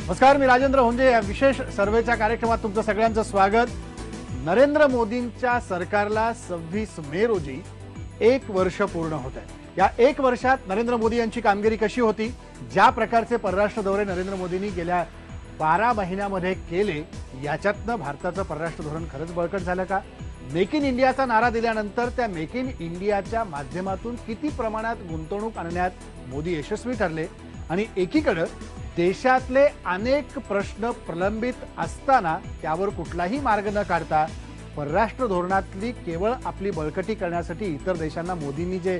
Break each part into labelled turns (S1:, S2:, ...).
S1: नमस्कार, मी राजेंद्र होंजे. या विशेष सर्वेच्या कार्यक्रमात तुमचं सगळ्यांचं स्वागत. नरेंद्र मोदींच्या सरकारला 26 मे रोजी 1 वर्ष पूर्ण होत आहे. या 1 वर्षात नरेंद्र मोदी यांची कामगिरी कशी होती, ज्या प्रकारचे परराष्ट्र दौरे नरेंद्र मोदींनी गेल्या 12 महिन्यामध्ये केले, याच्यातनं भारताचं परराष्ट्र धोरण खरंच बळकट झालं का? मेक इन इंडियाचा नारा दिल्यानंतर त्या मेक इन इंडियाच्या माध्यमातून किती प्रमाणात गुंतवणूक आणण्यात मोदी यशस्वी ठरले? आणि एकीकडे देशातले अनेक प्रश्न प्रलंबित असताना त्यावर कुठलाही मार्ग न काढता परराष्ट्र धोरणातली केवळ आपली बळकटी करण्यासाठी इतर देशांना मोदींनी जे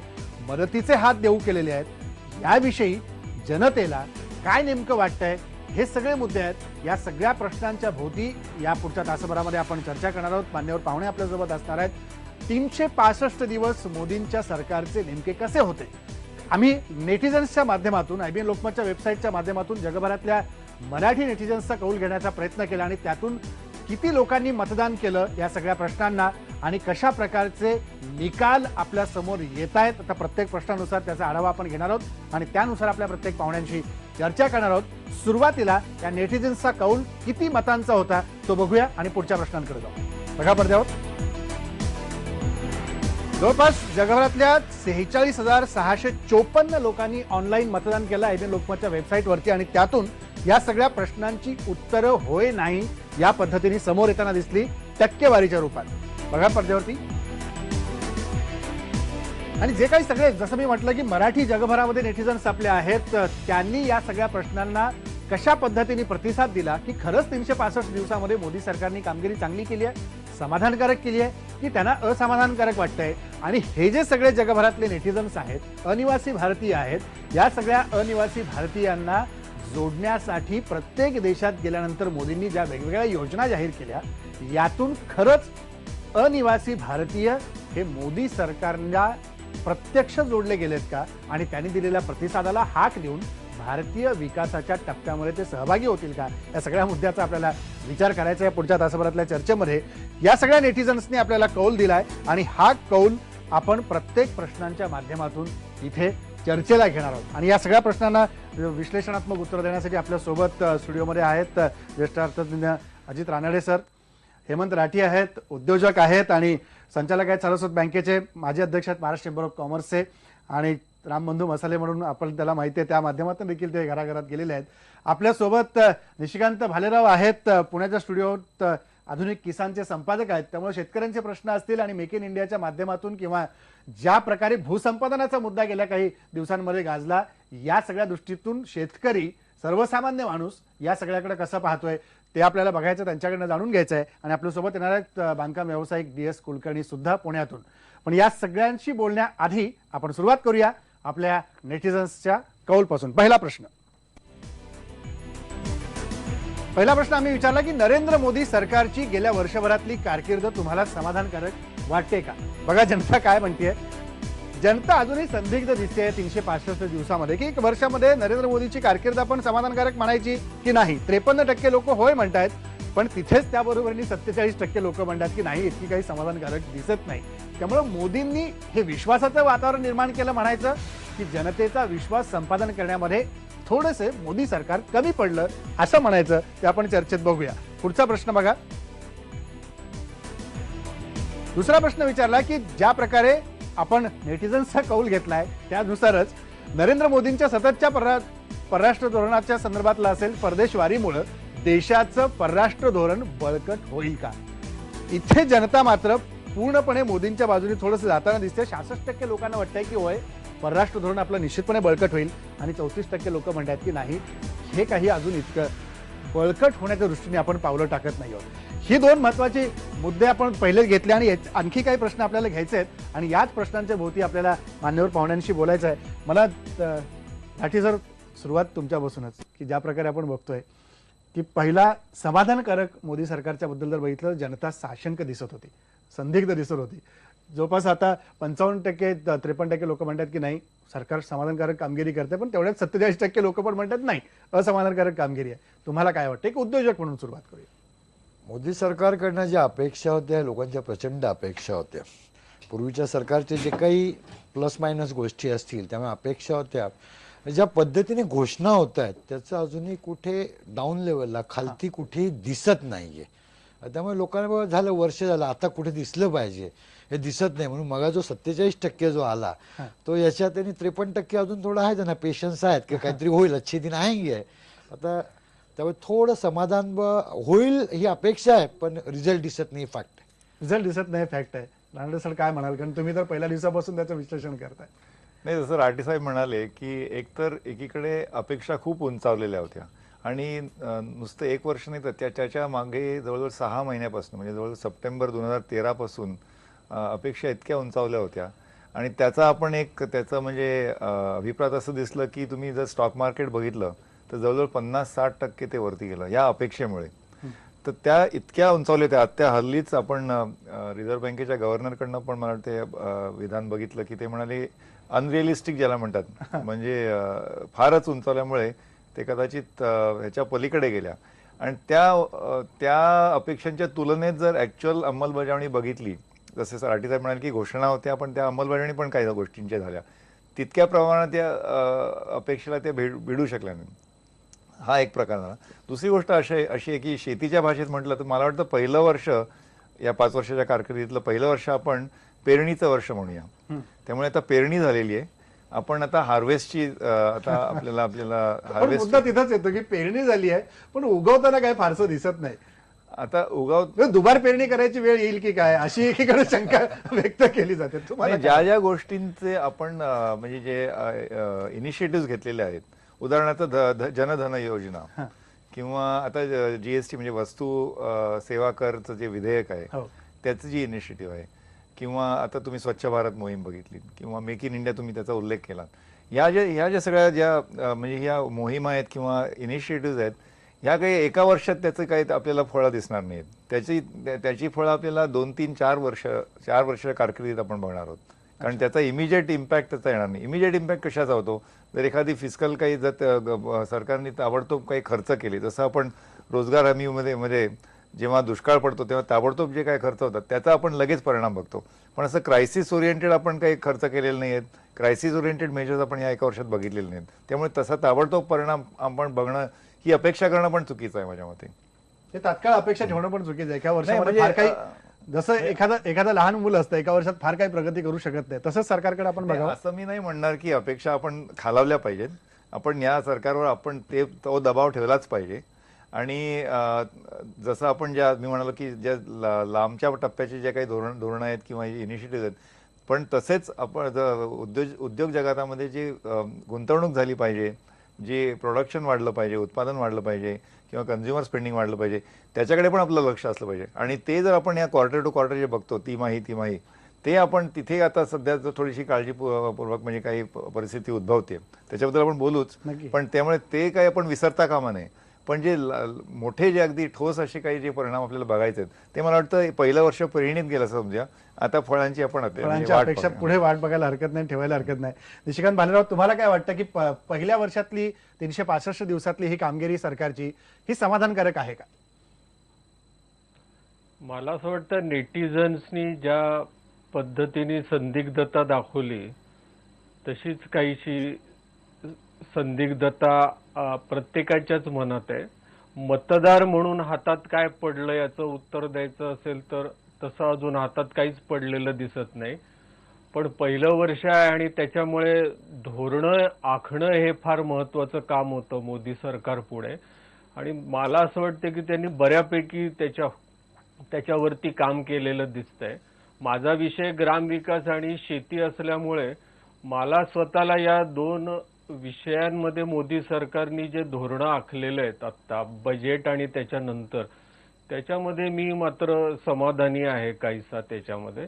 S1: मदतीचे हात देऊ केलेले आहेत, याविषयी जनतेला काय नेमकं वाटतंय, हे सगळे मुद्दे आहेत. या सगळ्या प्रश्नांच्या भोवती या पुढच्या तासभरामध्ये आपण चर्चा करणार आहोत. मान्यवर पाहुणे आपल्यासोबत असणार आहेत. 365 दिवस मोदींच्या सरकारचे नेमके कसे होते? आम्ही नेटिझन्सच्या माध्यमातून, IBN लोकमतच्या वेबसाईटच्या माध्यमातून जगभरातल्या मराठी नेटिझन्सचा कौल घेण्याचा प्रयत्न केला आणि त्यातून किती लोकांनी मतदान केलं या सगळ्या प्रश्नांना आणि कशा प्रकारचे निकाल आपल्या समोर येत आहेत, आता प्रत्येक प्रश्नानुसार त्याचा आढावा आपण घेणार आहोत आणि त्यानुसार आपल्या प्रत्येक पाहुण्यांशी चर्चा करणार आहोत. सुरुवातीला या नेटिझन्सचा कौल किती मतांचा होता तो बघूया आणि पुढच्या प्रश्नांकडे जाऊ. बघा पडद्यावर, जवळपास जगभरातल्या 46,654 लोकांनी ऑनलाईन मतदान केलं IBN लोकमतच्या वेबसाईटवरती आणि त्यातून या सगळ्या प्रश्नांची उत्तरं होय नाही या पद्धतीने समोर येताना दिसली टक्केवारीच्या रूपात. बघा पडद्यावरती. आणि जे काही सगळे, जसं मी म्हटलं की मराठी जगभरामध्ये नेटिझन्स आपले आहेत, त्यांनी या सगळ्या प्रश्नांना कशा पद्धतीने प्रतिसाद दिला की खरंच 365 दिवसामध्ये मोदी सरकारने कामगिरी चांगली केली आहे, समाधानकारक केली आहे की त्यांना असमाधानकारक वाटतंय. आणि हे जे सगळे जगभरातले नेटिझन्स आहेत, अनिवासी भारतीय आहेत, या सगळ्या अनिवासी भारतीयांना जोडण्यासाठी प्रत्येक देशात गेल्यानंतर मोदींनी ज्या वेगवेगळ्या योजना जाहीर केल्या, यातून खरंच अनिवासी भारतीय हे मोदी सरकारला प्रत्यक्ष जोडले गेलेत का? आणि त्यांनी दिलेल्या प्रतिसादाला हाक देऊन भारतीय विकासाच्या टप्प्यामध्ये ते सहभागी होतील का? या सगळ्या मुद्द्याचा आपल्याला विचार करायचा आहे पुढच्या तासाभरातल्या चर्चेमध्ये. या सगळ्या नेटिझन्सनी आपल्याला कौल दिलाय आणि हा कौल आपण प्रत्येक प्रश्नांच्या माध्यमातून इथे चर्चेला घेणार आहोत. आणि या सगळ्या प्रश्नांना विश्लेषणात्मक उत्तर देण्यासाठी आपल्यासोबत स्टुडिओमध्ये आहेत ज्येष्ठ अर्थतज्ञ अजित रानडे सर, हेमंत राठी आहेत, उद्योजक आहेत आणि संचालक आहेत सारस्वत बँकेचे, माजी अध्यक्ष आहेत महाराष्ट्र चेंबर ऑफ कॉमर्सचे, आणि रामबंधू मसाले म्हणून आपण त्याला माहिती आहे, त्या माध्यमातून देखील ते घराघरात गेलेले आहेत. आपल्यासोबत निशिकांत भालेराव आहेत, पुण्याच्या स्टुडिओत आधुनिक किसानचे संपादक आहेत. त्यामुळे शेतकऱ्यांचे प्रश्न असतील आणि मेक इन इंडियाच्या माध्यमातून किंवा ज्या प्रकारे भूसंपादनाचा मुद्दा गेल्या काही दिवसांमध्ये गाजला, या सगळ्या दृष्टीतून शेतकरी, सर्वसामान्य माणूस या सगळ्याकडे कसं पाहतोय ते आपल्याला बघायचं, त्यांच्याकडनं जाणून घ्यायचं आहे. आणि आपल्यासोबत येणार आहेत बांधकाम व्यावसायिक DS कुलकर्णी सुद्धा पुण्यातून. पण या सगळ्यांशी बोलण्याआधी आपण सुरुवात करूया आपल्या नेटिझन्सच्या कौलपासून. पहिला प्रश्न आम्ही विचारला की नरेंद्र मोदी सरकारची गेल्या वर्षभरातली कारकीर्द तुम्हाला समाधानकारक वाटते का? बघा जनता काय म्हणते. जनता अजूनही संदिग्ध दिसते 365 दिवसामध्ये की 1 वर्षामध्ये नरेंद्र मोदीची कारकीर्द आपण समाधानकारक म्हणायची की नाही. 53% लोक होय म्हणतायत, पण तिथेच त्याबरोबरीने 47% लोक म्हणतात की नाही, इतकी काही समाधानकारक दिसत नाही. त्यामुळे मोदींनी हे विश्वासाचं वातावरण निर्माण केलं म्हणायचं की जनतेचा विश्वास संपादन करण्यामध्ये थोडेसे मोदी सरकार कमी पडलं असं म्हणायचं, ते आपण चर्चेत बघूया. पुढचा प्रश्न बघा. दुसरा प्रश्न विचारला की ज्या प्रकारे आपण नेटिझन्सचा कौल घेतलाय त्यानुसारच नरेंद्र मोदींच्या सततच्या परराष्ट्र धोरणाच्या संदर्भातलं असेल परदेशवारीमुळे देशाचं परराष्ट्र धोरण बळकट होईल का? इथे जनता मात्र पूर्णपणे मोदींच्या बाजूने थोडंसं जाताना दिसते. 66% लोकांना वाटतंय की होय, परराष्ट्र धोरण आपलं निश्चितपणे बळकट होईल आणि 34% लोक म्हणतात की नाही, हे काही अजून इतकं बळकट होण्याच्या दृष्टीने आपण पावलं टाकत नाही आहोत. ही 2 महत्वाचे मुद्दे आपण पहिले घेतले आणि आणखी काही प्रश्न आपल्याला घ्यायचे आहेत आणि याच प्रश्नांच्या भोवती आपल्याला मान्यवर पाहुण्यांशी बोलायचं आहे. मला राठी सर, सुरुवात तुमच्यापासूनच की ज्या प्रकारे आपण बघतोय की पहिला समाधानकारक मोदी सरकारच्या बद्दल जर बघितलं, जनता साशंक दिसत होती, संदिग्ध दिसत होती. जवळपास आता 55% 53% लोक म्हणतात की नाही, सरकार समाधानकारक कामगिरी करते, पण तेवढ्याच 47% लोक पण म्हणतात नाही, असमाधानकारक कामगिरी आहे. तुम्हाला काय वाटतं? एक उद्योजक म्हणून सुरुवात करूया.
S2: मोदी सरकारकडनं ज्या अपेक्षा होत्या, लोकांच्या प्रचंड अपेक्षा होत्या. पूर्वीच्या सरकारचे जे काही प्लस मायनस गोष्टी असतील त्यामुळे अपेक्षा होत्या ज्या पद्धतीने घोषणा होत आहेत त्याचं अजूनही कुठे डाऊन लेवलला खालती कुठेही दिसत नाहीये. त्यामुळे लोकांना बाबा झालं वर्ष झालं आता कुठे दिसलं पाहिजे हे दिसत नाही. म्हणून मगा जो 47% जो आला तो याच्यात त्यांनी 53% अजून थोडं आहे त्यांना पेशन्स आहेत की काहीतरी होईल अच्छे दिन आएंगे. आता त्यामुळे थोडं समाधान होईल ही अपेक्षा आहे पण रिझल्ट दिसत नाही. फॅक्ट
S1: रिझल्ट दिसत नाही फॅक्ट आहे. रानडे सर काय म्हणाल, कारण तुम्ही तर पहिल्या दिवसापासून त्याचं विश्लेषण करताय.
S3: नाही, जसं राठी साहेब म्हणाले की एकतर एकीकडे अपेक्षा खूप उंचावलेल्या होत्या आणि नुसतं 1 वर्ष नाही तर त्याच्या मागे जवळजवळ 6 महिन्यापासून म्हणजे जवळजवळ सप्टेंबर 2013 पासून अपेक्षा इतक्या उंचावल्या होत्या आणि त्याचा आपण एक त्याचं म्हणजे अभिप्राय असं दिसलं की तुम्ही जर स्टॉक मार्केट बघितलं तर जवळजवळ 50-60% ते वरती गेलं या अपेक्षेमुळे. तर त्या इतक्या उंचावल्या होत्या. त्या हल्लीच आपण रिझर्व्ह बँकेच्या गव्हर्नरकडनं पण मला ते विधान बघितलं की ते म्हणाले अनरिअलिस्टिक ज्याला म्हणतात म्हणजे फारच उंचावल्यामुळे ते कदाचित ह्याच्या पलीकडे गेल्या आणि त्या अपेक्षांच्या तुलनेत जर ऍक्च्युअल अंमलबजावणी बघितली जसे राठी साहेब म्हणाले की घोषणा होत्या पण त्या अंमलबजावणी पण काही गोष्टींच्या झाल्या तितक्या प्रमाणात त्या अपेक्षेला त्या भिडू शकल्या नाही. हा एक प्रकार झाला. दुसरी गोष्ट अशी आहे की शेतीच्या भाषेत म्हटलं तर मला वाटतं पहिलं वर्ष या 5 वर्षाच्या कारकिर्दीतलं पहिलं वर्ष आपण पेरणीचं वर्ष म्हणूया. त्यामुळे आता पेरणी झालेली आहे. आपण आता हार्वेस्टची आता आपल्याला हार्वेस्ट
S1: मुद्दा तिथंच येतो की पेरणी झाली आहे पण उगवताना काय फारसं दिसत नाही.
S3: आता
S1: दुबार पेरणी करायची वेळ येईल की काय अशी एकीकडे शंका व्यक्त केली जाते. तुम्हाला
S3: ज्या गोष्टींचे आपण म्हणजे जे इनिशिएटिव्ह घेतलेले आहेत उदाहरणार्थ जनधन योजना किंवा आता जीएसटी म्हणजे वस्तू सेवा करचं जे विधेयक आहे त्याची जी इनिशिएटिव्ह आहे किंवा आता तुम्ही स्वच्छ भारत मोहीम बघितली किंवा मेक इन इंडिया तुम्ही त्याचा उल्लेख केला. ह्या ज्या सगळ्या ज्या म्हणजे ह्या मोहिमा आहेत किंवा इनिशिएटिव्ह आहेत ह्या काही एका वर्षात त्याचं काही आपल्याला फळं दिसणार नाहीत. त्याची फळं आपल्याला 2-3-4 वर्षाच्या कारकिर्दीत आपण बघणार आहोत. कारण त्याचा इमिजिएट इम्पॅक्ट त्याचा येणार नाही. इमिजिएट इम्पॅक्ट कशाचा होतो जर एखादी फिस्कल काही जर सरकारने ताबडतोब काही खर्च केले जसं आपण रोजगार हमीमध्ये जेव्हा दुष्काळ पडतो तेव्हा ताबडतोब जे काही खर्च होतात त्याचा आपण लगेच परिणाम बघतो. पण असं क्रायसिस ओरिएंटेड आपण काही खर्च केलेले नाही आहेत. क्रायसिस ओरिएंटेड मेजर्स आपण या एका वर्षात बघितलेले नाहीत. त्यामुळे तसा ताबडतोब परिणाम आपण बघणं ही अपेक्षा करणं पण चुकीचं आहे माझ्या मते.
S1: हे तात्काळ अपेक्षा ठेवणं पण चुकीचं आहे. एका वर्षामध्ये फार काही जसं एखादं लहान मुलं असतं एका वर्षात फार काही प्रगती करू शकत नाही तसंच सरकारकडे आपण बघावं.
S3: असं मी नाही म्हणणार की अपेक्षा आपण खालावल्या पाहिजेत. आपण या सरकारवर आपण तो दबाव ठेवलाच पाहिजे आणि जसं आपण मी म्हणालो की ज्या लांबच्या टप्प्याचे जे काही धोरणं आहेत किंवा इनिशिएटिव्ह आहेत पण तसेच आपण उद्योग जगतामध्ये जी गुंतवणूक झाली पाहिजे जे प्रोडक्शन वाढलं पाहिजे उत्पादन वाढलं पाहिजे किंवा कन्झ्युमर स्पेंडिंग वाढलं पाहिजे त्याच्याकडे पण आपलं लक्ष असलं पाहिजे. आणि ते जर आपण या क्वार्टर टू क्वार्टर जे बघतो तिमाही ते आपण तिथे आता सध्या थोडीशी काळजीपूर्वक म्हणजे काही परिस्थिती उद्भवते त्याच्याबद्दल आपण बोलूच पण त्यामुळे ते काही आपण विसरता कामा नये. पण जे मोठे जे अगदी ठोस असे काही जे परिणाम आपल्याला बघायचे आहेत ते मला वाटतं पहिलं वर्ष पेरणीत गेलं समजा आता फळांची आपण
S1: अपेक्षा पुढे वाट बघायला हरकत नाही ठेवायला हरकत नाही. निशिकांत भालेराव तुम्हाला काय वाटतं की पहिल्या वर्षातली 365 दिवसातली ही कामगिरी सरकारची ही समाधानकारक आहे का?
S4: मला असं वाटतं नेटिझन्सनी ज्या पद्धतीने संदिग्धता दाखवली तशीच काहीशी संदिग्धता प्रत्येकाच्याच मनात आहे. मतदार म्हणून हातात काय पडलं याचं उत्तर द्यायचं असेल तर तसं अजून हातात काहीच पडलेलं दिसत नाही. पण पहिलं वर्ष आहे आणि त्याच्यामुळे धोरणं आखणं हे फार महत्वाचं काम होतं मोदी सरकार पुढे आणि मला असं वाटतं की त्यांनी बऱ्यापैकी त्याच्यावरती काम केलेलं दिसतंय. माझा विषय ग्रामविकास आणि शेती असल्यामुळे मला स्वतःला या 2 विषयांमध्ये मोदी सरकारने जे धोरणं आखलेले आहेत आता बजेट आणि त्याच्यानंतर त्याच्यामध्ये मी मात्र समाधानी आहे काहीसा त्याच्यामध्ये.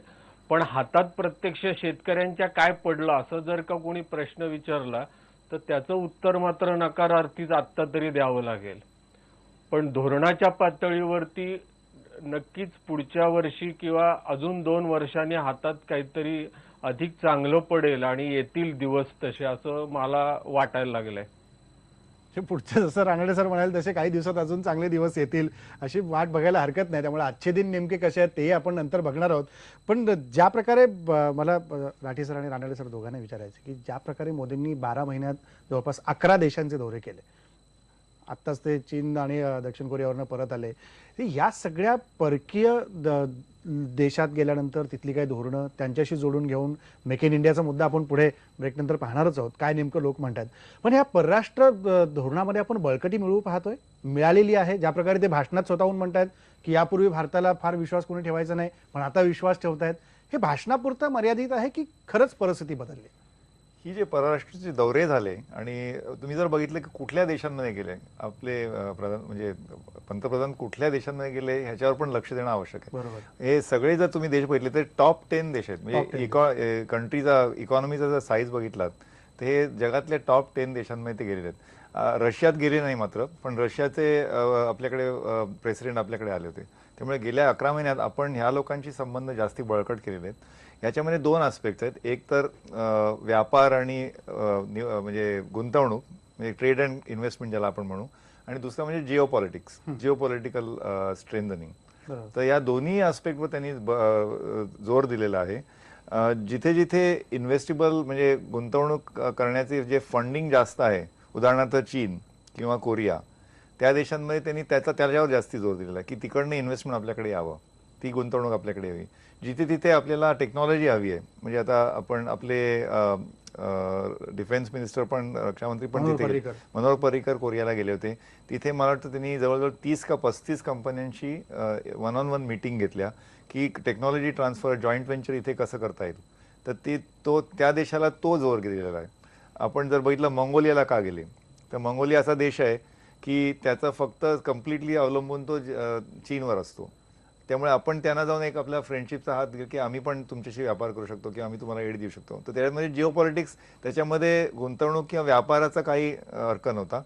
S4: पण हातात प्रत्यक्ष शेतकऱ्यांच्या काय पडलं असं जर का कोणी प्रश्न विचारला तर त्याचं उत्तर मात्र नकारार्थीच आत्ता तरी द्यावं लागेल. पण धोरणाच्या पातळीवरती नक्कीच पुढच्या वर्षी किंवा अजून 2 वर्षांनी हातात काहीतरी अधिक चांगलं पडेल आणि येतील दिवस तसे असं मला वाटायला लागलंय.
S1: हे पुढचं जसं रानडे सर म्हणाले तसे काही दिवसात अजून चांगले दिवस येतील अशी वाट बघायला हरकत नाही. त्यामुळे आजचे दिन नेमके कसे आहेत तेही आपण नंतर बघणार आहोत. पण ज्या प्रकारे मला राठी सर आणि रानडे सर दोघांना विचारायचं की ज्या प्रकारे मोदींनी 12 महिन्यात जवळपास 11 देशांचे दौरे केले, आत्ताच ते चीन आणि दक्षिण कोरियावरनं परत आले, या सगळ्या परकीय देशात गेल्यानंतर तिथली काही धोरणं त्यांच्याशी जोडून घेऊन मेक इन इंडियाचा मुद्दा आपण पुढे ब्रेकनंतर पाहणारच आहोत, काय नेमकं लोक म्हणतात. पण ह्या परराष्ट्र धोरणामध्ये आपण बळकटी मिळवू पाहतोय, मिळालेली आहे. ज्या प्रकारे ते भाषणात स्वतःहून म्हणतात की यापूर्वी भारताला फार विश्वास कोणी ठेवायचा नाही, पण आता विश्वास ठेवतायत, हे भाषणापुरतं मर्यादित आहे की खरंच परिस्थिती बदलली?
S3: ही जे परराष्ट्राचे दौरे झाले आणि तुम्ही जर बघितलं की कुठल्या देशांमध्ये गेले आपले प्रधान म्हणजे पंतप्रधान कुठल्या देशांमध्ये गेले ह्याच्यावर पण लक्ष देणं आवश्यक आहे.
S1: बरोबर.
S3: हे सगळे जर तुम्ही देश बघितले तर टॉप 10 देश आहेत. म्हणजे कंट्रीचा इकॉनॉमीचा जर साईज बघितलात तर हे जगातल्या टॉप 10 देशांमध्ये ते गेलेले आहेत. रशियात गेले नाही मात्र, पण रशियाचे आपल्याकडे प्रेसिडेंट आपल्याकडे आले होते. त्यामुळे गेल्या 11 महिन्यात आपण ह्या लोकांशी संबंध जास्ती बळकट केलेले आहेत. याच्यामध्ये 2 आस्पेक्ट आहेत. एक तर व्यापार आणि म्हणजे गुंतवणूक म्हणजे ट्रेड अँड इन्व्हेस्टमेंट ज्याला आपण म्हणू, आणि दुसरं म्हणजे जिओपॉलिटिकल स्ट्रेंथनिंग. तर या दोन्ही आस्पेक्टवर त्यांनी जोर दिलेला आहे. जिथे जिथे इन्व्हेस्टेबल म्हणजे गुंतवणूक करण्याचे जे फंडिंग जास्त आहे, उदाहरणार्थ चीन किंवा कोरिया, त्या देशांमध्ये त्यांनी त्याच्यावर जास्ती जोर दिलेला आहे की तिकडनं इन्व्हेस्टमेंट आपल्याकडे यावं, ती गुंतवणूक आपल्याकडे यावी. जिथे तिथे आपल्याला टेक्नॉलॉजी हवी आहे, म्हणजे आता आपण आपले डिफेन्स मिनिस्टर पण रक्षामंत्री पण तिथे गेले, मनोहर पर्रिकर कोरियाला गेले होते. तिथे मला वाटतं त्यांनी जवळजवळ 30 का 35 कंपन्यांशी 1-on-1 मीटिंग घेतल्या की टेक्नॉलॉजी ट्रान्सफर जॉईंट व्हेंचर इथे कसं करता येईल. तर त्या देशाला तो जोर दिलेला आहे. आपण जर बघितलं मंगोलियाला का गेले, तर मंगोलिया असा देश आहे की त्याचा फक्त कम्प्लिटली अवलंबून तो चीनवर असतो. त्यामुळे आपण त्यांना जाऊन एक आपला फ्रेंडशिपचा हात की आम्ही पण तुमच्याशी व्यापार करू शकतो किंवा आम्ही तुम्हाला एड देऊ शकतो. तर त्याच्यामध्ये जिओपॉलिटिक्स, त्याच्यामध्ये गुंतवणूक किंवा व्यापाराचा काही अर्थ नव्हता.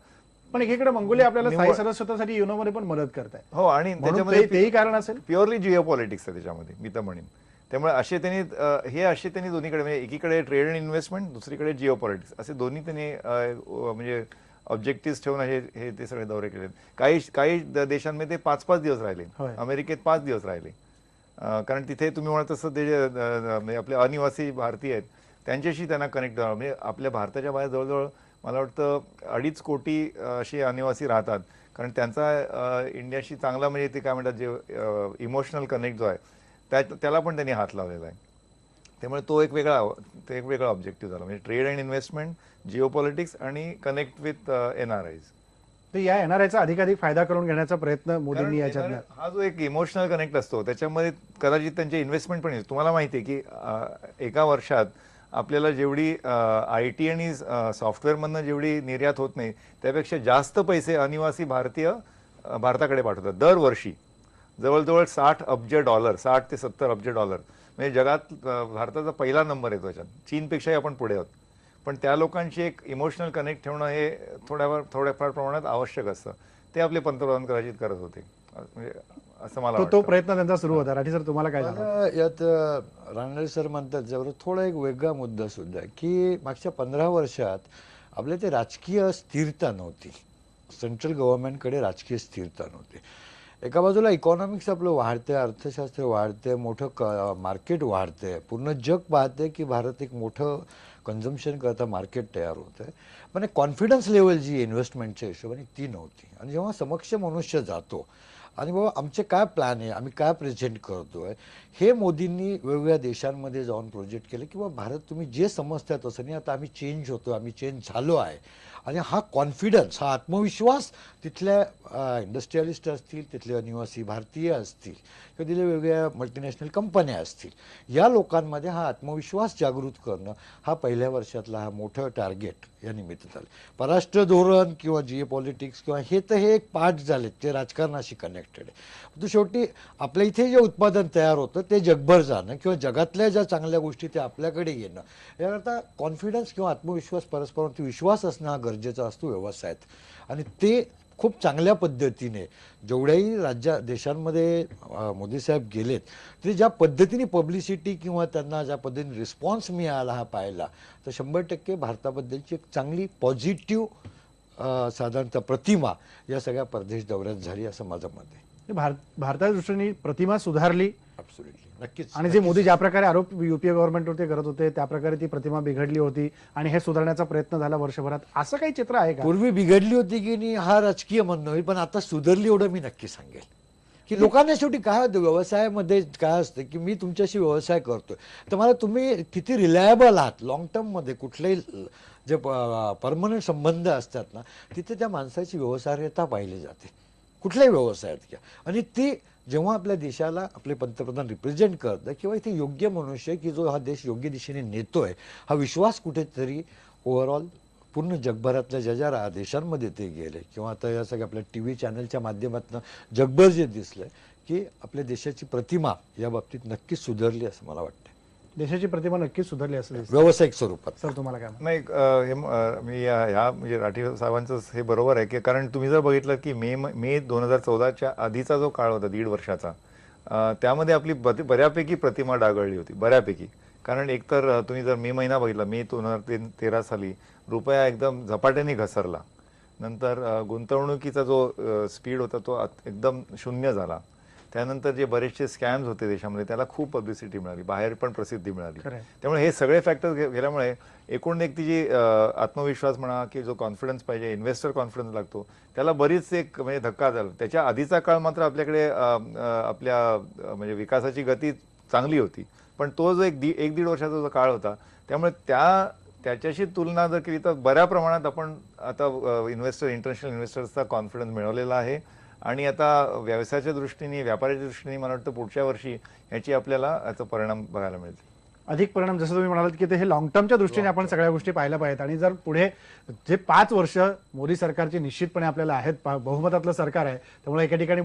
S1: पण एकीकडे मंगोलिया आपल्याला स्थायी सदस्यत्वासाठी युनोमध्ये पण मदत करताय.
S3: हो, आणि त्याच्यामध्ये
S1: तेही कारण असेल,
S3: प्युअरली जिओपॉलिटिक्स आहे त्याच्यामध्ये, मी तर म्हणेन. त्यामुळे असे त्यांनी दोन्हीकडे म्हणजे एकीकडे ट्रेड अँड इन्व्हेस्टमेंट, दुसरीकडे जिओपॉलिटिक्स, असे दोन्ही त्यांनी म्हणजे ऑब्जेक्टिव्ह ठेवून हे ते सगळे दौरे केले. काही देशांमध्ये ते 5-5 दिवस राहिले. अमेरिकेत 5 दिवस राहिले. कारण तिथे तुम्ही म्हणत तसं ते म्हणजे आपले अनिवासी भारतीय आहेत त्यांच्याशी त्यांना कनेक्ट व्हावं. म्हणजे आपल्या भारताच्या बाहेर जवळजवळ मला वाटतं 2.5 कोटी असे अनिवासी राहतात. कारण त्यांचा इंडियाशी चांगला म्हणजे ते काय म्हणतात जे इमोशनल कनेक्ट जो आहे त्याला पण त्यांनी हात लावलेला आहे. त्यामुळे तो एक वेगळा ऑब्जेक्टिव्ह झाला. म्हणजे ट्रेड अँड इन्व्हेस्टमेंट, जिओपॉलिटिक्स आणि कनेक्ट विथ NRIs.
S1: तर या NRIचा अधिकाधिक फायदा करून घेण्याचा प्रयत्न मोदींनी याच्यात,
S3: हा जो एक इमोशनल कनेक्ट असतो त्याच्यामध्ये कदाचित त्यांचे इन्व्हेस्टमेंट पण येईल. तुम्हाला माहिती आहे की एका वर्षात आपल्याला जेवढी IT आणि सॉफ्टवेअरमधनं जेवढी निर्यात होत नाही त्यापेक्षा जास्त पैसे अनिवासी भारतीय भारताकडे पाठवतात दरवर्षी. जवळजवळ $60 ते $70 म्हणजे जगात भारताचा पहिला नंबर येतो याच्यात. चीनपेक्षाही आपण पुढे आहोत. पण त्या लोकांशी एक इमोशनल कनेक्ट ठेवणं हे थोड्याफार प्रमाणात आवश्यक असतं. ते आपले पंतप्रधान कदाचित करत होते, म्हणजे असं मला
S1: तो प्रयत्न त्यांचा सुरू होता. राठी सर, तुम्हाला काय झालं?
S2: यात रानडे सर म्हणतात जवळ थोडा एक वेगळा मुद्दा सुद्धा आहे की मागच्या 15 वर्षात आपल्या ते राजकीय स्थिरता नव्हती. सेंट्रल गव्हर्नमेंटकडे राजकीय स्थिरता नव्हती. एका बाजूला इकॉनॉमिक्स आपलं वाढते, अर्थशास्त्र वाढते, मोठं मार्केट वाढते, पूर्ण जग पाहते की भारत एक मोठं कन्झम्पशन करता मार्केट तयार होत आहे. पण एक कॉन्फिडन्स लेवल जी इन्व्हेस्टमेंटच्या हिशोबाने ती नव्हती. आणि जेव्हा समक्ष मनुष्य जातो आणि बाबा आमचे काय प्लॅन आहे, आम्ही काय प्रेझेंट करतोय, हे मोदींनी वेगवेगळ्या देशांमध्ये जाऊन प्रोजेक्ट केले किंवा भारत तुम्ही जे समजताय तसं नाही, आता आम्ही चेंज होतो, आम्ही चेंज झालो आहे. आणि हा कॉन्फिडन्स, हा आत्मविश्वास तिथल्या इंडस्ट्रियलिस्ट असतील, तिथले अनिवासी भारतीय असतील किंवा तिथल्या वेगवेगळ्या मल्टीनॅशनल कंपन्या असतील, या लोकांमध्ये हा आत्मविश्वास जागृत करणं हा पहिल्या वर्षातला हा मोठं टार्गेट या निमित्त झालं. परराष्ट्र धोरण किंवा जिओपॉलिटिक्स किंवा हे तर हे एक पार्ट झाले, ते राजकारणाशी कनेक्टेड आहे. तो शेवटी आपल्या इथे जे उत्पादन तयार होतं ते जगभर जाणं किंवा जगातल्या ज्या चांगल्या गोष्टी त्या आपल्याकडे येणं, याकरता कॉन्फिडन्स किंवा आत्मविश्वास, परस्परांवरती विश्वास असणं हा गरजेचा असतो व्यवसायात. आणि ते खूप चांगल्या पद्धतीने जेवढ्याही देशांमध्ये मोदी साहेब गेलेत तरी ज्या पद्धतीने पब्लिसिटी किंवा त्यांना ज्या पद्धतीने रिस्पॉन्स मिळाला हा पाहिला, तर 100% भारताबद्दलची एक चांगली पॉझिटिव्ह साधारणतः प्रतिमा या सगळ्या परदेश दौऱ्यात झाली असं माझं मत आहे.
S1: भारताच्या दृष्टीने प्रतिमा सुधारली
S2: ॲब्सोल्युटली, नक्कीच.
S1: आणि जे मोदी ज्या प्रकारे आरोप युपीए गव्हर्नमेंटवरती करत होते त्या प्रकारे ती प्रतिमा बिघडली होती आणि हे सुधारण्याचा प्रयत्न झाला वर्षभरात, असं काही चित्र आहे का?
S2: पूर्वी बिघडली होती की नाही हा राजकीय म्हणणं होईल, पण आता सुधारली एवढं मी नक्की सांगेल. की लोकांना शेवटी काय होतं व्यवसायामध्ये काय असतं की मी तुमच्याशी व्यवसाय करतोय तर मला तुम्ही किती रिलायबल आहात लॉंग टर्ममध्ये, कुठलेही जे परमनंट संबंध असतात ना तिथे त्या माणसाची व्यवसायता पाहिली जाते कुठल्याही व्यवसायात घ्या. आणि ती जेव्हा आपल्या देशाला आपले पंतप्रधान रिप्रेझेंट करतं किंवा इथे योग्य मनुष्य की जो हा देश योग्य दिशेने नेतोय हा विश्वास कुठेतरी ओव्हरऑल पूर्ण जगभरातल्या ज्या देशांमध्ये ते गेले किंवा आता या सगळ्या आपल्या TV चॅनलच्या माध्यमातून जगभर जे दिसलंय की आपल्या देशाची प्रतिमा या बाबतीत नक्कीच सुधारली असं मला वाटतं.
S1: देशाची प्रतिमा नक्कीच सुधारली असेल
S2: व्यावसायिक स्वरूपात.
S1: सर, तुम्हाला काय?
S3: नाही, मी ह्या म्हणजे राठी साहेबांचं हे बरोबर आहे की कारण तुम्ही जर बघितलं की मे 2014च्या आधीचा जो काळ होता 1.5 वर्षाचा, त्यामध्ये आपली बऱ्यापैकी प्रतिमा डागळली होती, बऱ्यापैकी. कारण एकतर तुम्ही जर मे महिना बघितला, मे 2013 साली रुपया एकदम झपाट्याने घसरला. नंतर गुंतवणुकीचा जो स्पीड होता तो एकदम शून्य झाला. त्यानंतर जे बरेचसे स्कॅम्स होते देशामध्ये त्याला खूप पब्लिसिटी मिळाली, बाहेर पण प्रसिद्धी मिळाली. त्यामुळे हे सगळे फॅक्टर्स गेल्यामुळे एकूण एक ती जी आत्मविश्वास म्हणा की जो कॉन्फिडन्स पाहिजे, इन्व्हेस्टर कॉन्फिडन्स लागतो, त्याला बरीच एक म्हणजे धक्का झाला. त्याच्या आधीचा काळ मात्र आपल्याकडे आपल्या म्हणजे विकासाची गती चांगली होती, पण तो जो एक 1-1.5 वर्षाचा जो काळ होता त्यामुळे त्याच्याशी तुलना जर केली तर बऱ्या प्रमाणात आपण आता इंटरनॅशनल इन्व्हेस्टर्सचा कॉन्फिडन्स मिळवलेला आहे. आणि आता व्यवसायाच्या दृष्टीने, व्यापाराच्या दृष्टीने मला वाटतं पुढच्या वर्षी याची आपल्याला याचा परिणाम बघायला मिळतील.
S1: अधिक परिणाम, जसं तुम्ही म्हणालात की ते हे लॉंग टर्मच्या दृष्टीने आपण सगळ्या गोष्टी पाहायला पाहिजेत. आणि जर पुढे जे 5 वर्ष मोदी सरकारची निश्चितपणे आपल्याला आहेत, बहुमतातलं सरकार आहे, त्यामुळे एका ठिकाणी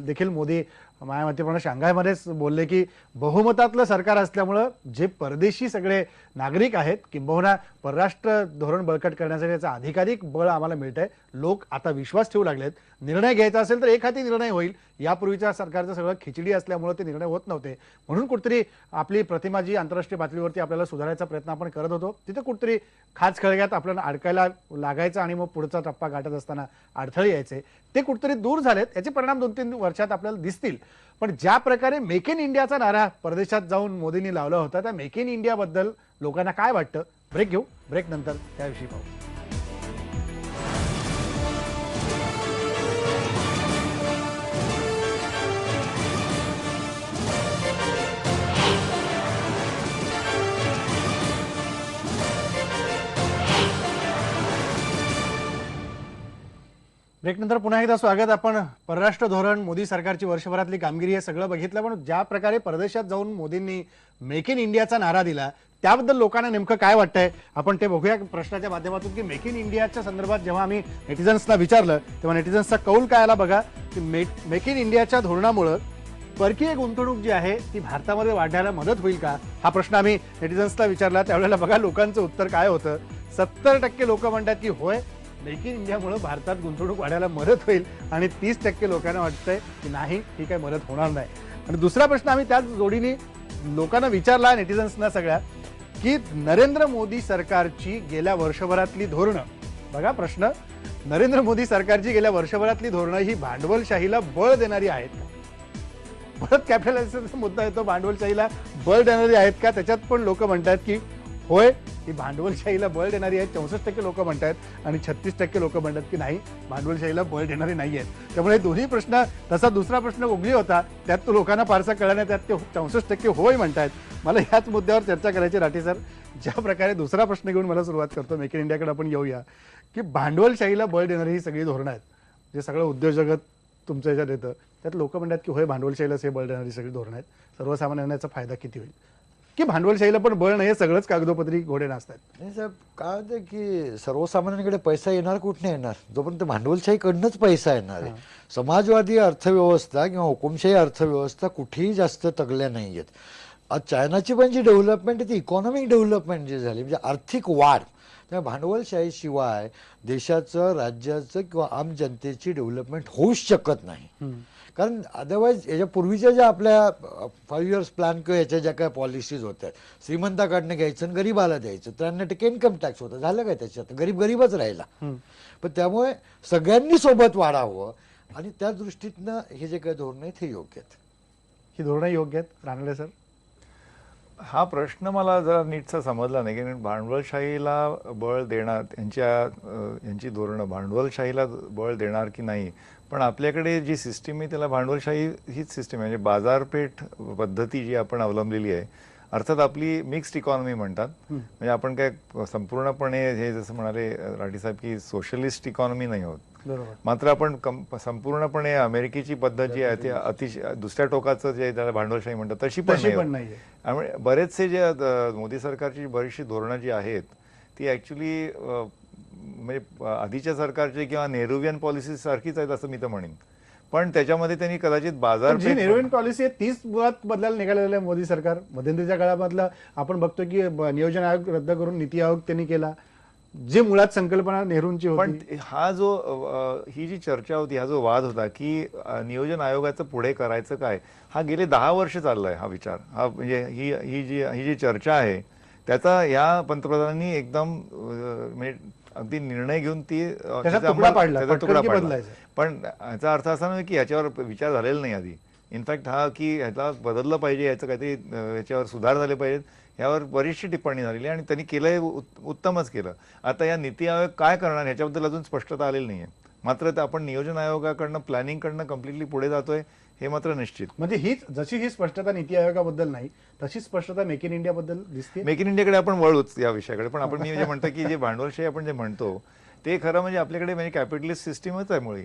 S1: देखील मोदी माझ्या मतेप्रमाणे शांघायमध्येच बोलले की बहुमतातलं सरकार असल्यामुळं जे परदेशी सगळे नागरिक आहेत किंबहुना परराष्ट्र धोरण बळकट करण्यासाठी याचं अधिकाधिक बळ आम्हाला मिळतंय. लोक आता विश्वास ठेवू लागलेत. निर्णय घ्यायचा असेल तर एक हाती निर्णय होईल. यापूर्वीच्या सरकारचं सगळं खिचडी असल्यामुळे ते निर्णय होत नव्हते. म्हणून कुठेतरी आपली प्रतिमा जी आंतरराष्ट्रीय पातळीवरती आपल्याला सुधारायचा प्रयत्न आपण करत होतो तिथे कुठेतरी खाच खळग्यात आपल्याला अडकायला लागायचं आणि मग पुढचा टप्पा गाठत असताना अडथळे यायचे, ते कुठेतरी दूर झालेत. याचे परिणाम 2-3 वर्षात आपल्याला दिसतील. पण ज्या प्रकारे मेक इन इंडियाचा नारा परदेशात जाऊन मोदींनी लावला होता त्या मेक इन इंडिया बद्दल लोकांना काय वाटतं? ब्रेक घेऊ, ब्रेक नंतर त्याविषयी पाहू. ब्रेक नंतर पुन्हा एकदा स्वागत. आपण परराष्ट्र धोरण, मोदी सरकारची वर्षभरातली कामगिरी हे सगळं बघितलं, पण ज्या प्रकारे परदेशात जाऊन मोदींनी मेक इन इंडियाचा नारा दिला त्याबद्दल लोकांना नेमकं काय वाटतंय आपण ते बघूया प्रश्नाच्या माध्यमातून. की मेक इन इंडियाच्या संदर्भात जेव्हा आम्ही नेटिझन्सना विचारलं तेव्हा नेटिझन्सचा कौल काय आला बघा. की मेक इन इंडियाच्या धोरणामुळे परकीय गुंतवणूक जी आहे ती भारतामध्ये वाढण्याला मदत होईल का, हा प्रश्न आम्ही नेटिझन्सला विचारला. त्यावेळेला बघा लोकांचं उत्तर काय होतं. 70% लोक म्हणतात की होय, मेक इन इंडियामुळे भारतात गुंतवणूक वाढायला मदत होईल, आणि 30% लोकांना वाटतंय की नाही, ही काही मदत होणार नाही. आणि दुसरा प्रश्न आम्ही त्याच जोडीने लोकांना विचारला, नेटिझन्सना सगळ्या, की नरेंद्र मोदी सरकारची गेल्या वर्षभरातली धोरणं, बघा प्रश्न, नरेंद्र मोदी सरकारची गेल्या वर्षभरातली धोरणं ही भांडवलशाहीला बळ देणारी आहेत का? परत कॅपिटलायझेशनचा मुद्दा येतो, भांडवलशाहीला बळ देणारी आहेत का? त्याच्यात पण लोक म्हणतात की होय, ही भांडवलशाहीला बळ देणारी आहेत, 64% लोक म्हणतात, आणि 36% लोक म्हणतात की नाही, भांडवलशाहीला बळ देणारी नाही आहेत. त्यामुळे दोन्ही प्रश्न, तसा दुसरा प्रश्न उगली होता त्यात तो लोकांना फारसा कळला नाही, त्यात ते 64% होय म्हणतात. मला ह्याच मुद्द्यावर चर्चा करायची राठी सर. ज्या प्रकारे दुसरा प्रश्न घेऊन मला सुरुवात करतो, मेक इन इंडियाकडे आपण येऊया, की भांडवलशाहीला बळ देणारी ही सगळी धोरणं आहेत, जे सगळं उद्योजगत तुमच्या ह्याच्यात येतं, त्यात लोक म्हणतात की होय, भांडवलशाहीलाच हे बळ देणारी सगळी धोरणं आहेत, सर्वसामान्यांना याचा फायदा किती होईल, की भांडवलशाहीला पण बळ नाही, सगळंच कागदोपत्री घोडे नाचतात.
S2: नाही साहेब, काय होतं की सर्वसामान्यांकडे पैसा येणार कुठे येणार, जोपर्यंत भांडवलशाहीकडनंच पैसा येणार आहे. समाजवादी अर्थव्यवस्था किंवा हुकुमशाही अर्थव्यवस्था कुठेही जास्त तगल्या नाही आहेत. आज चायनाची पण जी डेव्हलपमेंट आहे ती इकॉनॉमिक डेव्हलपमेंट जी झाली, म्हणजे आर्थिक वाढ, त्या भांडवलशाहीशिवाय देशाचं, राज्याचं किंवा आम जनतेची डेव्हलपमेंट होऊच शकत नाही. कारण अदरवाईज याच्या पूर्वीच्या ज्या आपल्या 5 इयर्स प्लॅन किंवा याच्या ज्या काय पॉलिसीज होत्या, श्रीमंताकडनं घ्यायचं आणि गरीबाला द्यायचं, 93% इन्कम टॅक्स होता, झालं काय त्याच्यात? गरीबच राहिला. पण त्यामुळे सगळ्यांनी सोबत वाढावं आणि त्या दृष्टीतनं हे जे काही धोरण आहेत हे योग्य आहेत.
S1: ही धोरणं योग्य आहेत रानडे सर?
S3: हा प्रश्न मला जरा नीटसा समजला नाही, कारण भांडवलशाहीला बळ देणार यांची धोरणं भांडवलशाहीला बळ देणार की नाही. पण आपल्याकडे जी सिस्टीम आहे त्याला भांडवलशाही हीच सिस्टीम आहे, म्हणजे बाजारपेठ पद्धती जी आपण अवलंबलेली आहे. अर्थात आपली मिक्स्ड इकॉनॉमी म्हणतात, म्हणजे आपण काय संपूर्णपणे हे जसं म्हणाले राठी साहेब की सोशलिस्ट इकॉनॉमी नाही होत. मात्र आपण संपूर्णपणे अमेरिकेची पद्धत जी आहे ती अतिशय दुसऱ्या टोकाचं जे त्याला भांडवलशाही म्हणतात तशी पण नाही. त्यामुळे बरेचसे जे मोदी सरकारची बरीचशी धोरणं जी आहेत ती ऍक्च्युली म्हणजे आधीच्या सरकारचे किंवा नेहरूवियन पॉलिसी सारखीच आहेत असं मी तर म्हणेन. पण त्याच्यामध्ये त्यांनी कदाचित
S1: जी नेहरूवियन पॉलिसी आहे तीच मुळात बदलायला निघालेलं आहे मोदी सरकार. मध्यंतरीच्या काळामधलं आपण बघतो की नियोजन आयोग रद्द करून नीती आयोग त्यांनी केला, जे मुळात संकल्पना नेहरूंची होती.
S3: पण हा जो ही जी चर्चा होती, हा जो वाद होता की नियोजन आयोगाचं पुढे करायचं काय, हा गेले 10 वर्ष चाललाय हा विचार. हा म्हणजे ही जी चर्चा आहे त्याचा या पंतप्रधानांनी एकदम म्हणजे अगदी निर्णय घेऊन
S1: त्याचा तुकडा पाडला.
S3: पण याचा अर्थ असा नाही की याच्यावर विचार झालेला नाही आधी. इनफॅक्ट हा की ह्याला बदललं पाहिजे, याचं काहीतरी याच्यावर सुधार झाले पाहिजेत, यावर बरीचशी टिप्पणी झालेली आणि त्यांनी केलंय, उत्तमच केलं. आता या नीती आयोग काय करणार ह्याच्याबद्दल अजून स्पष्टता आलेली नाहीये. मात्र आपण नियोजन आयोगाकडनं प्लॅनिंगकडनं कम्प्लिटली पुढे जातोय हे मात्र निश्चित.
S1: म्हणजे जशी ही स्पष्टता नीती आयोगाबद्दल नाही तशी स्पष्टता मेक इन इंडिया बद्दल दिसते.
S3: मेक इन इंडियाकडे आपण वळूच या विषयाकडे. पण आपण मी जे म्हणतो की जे भांडवलशाही आपण जे म्हणतो ते खरं म्हणजे आपल्याकडे म्हणजे कॅपिटलिस्ट सिस्टीमच आहे मुळे.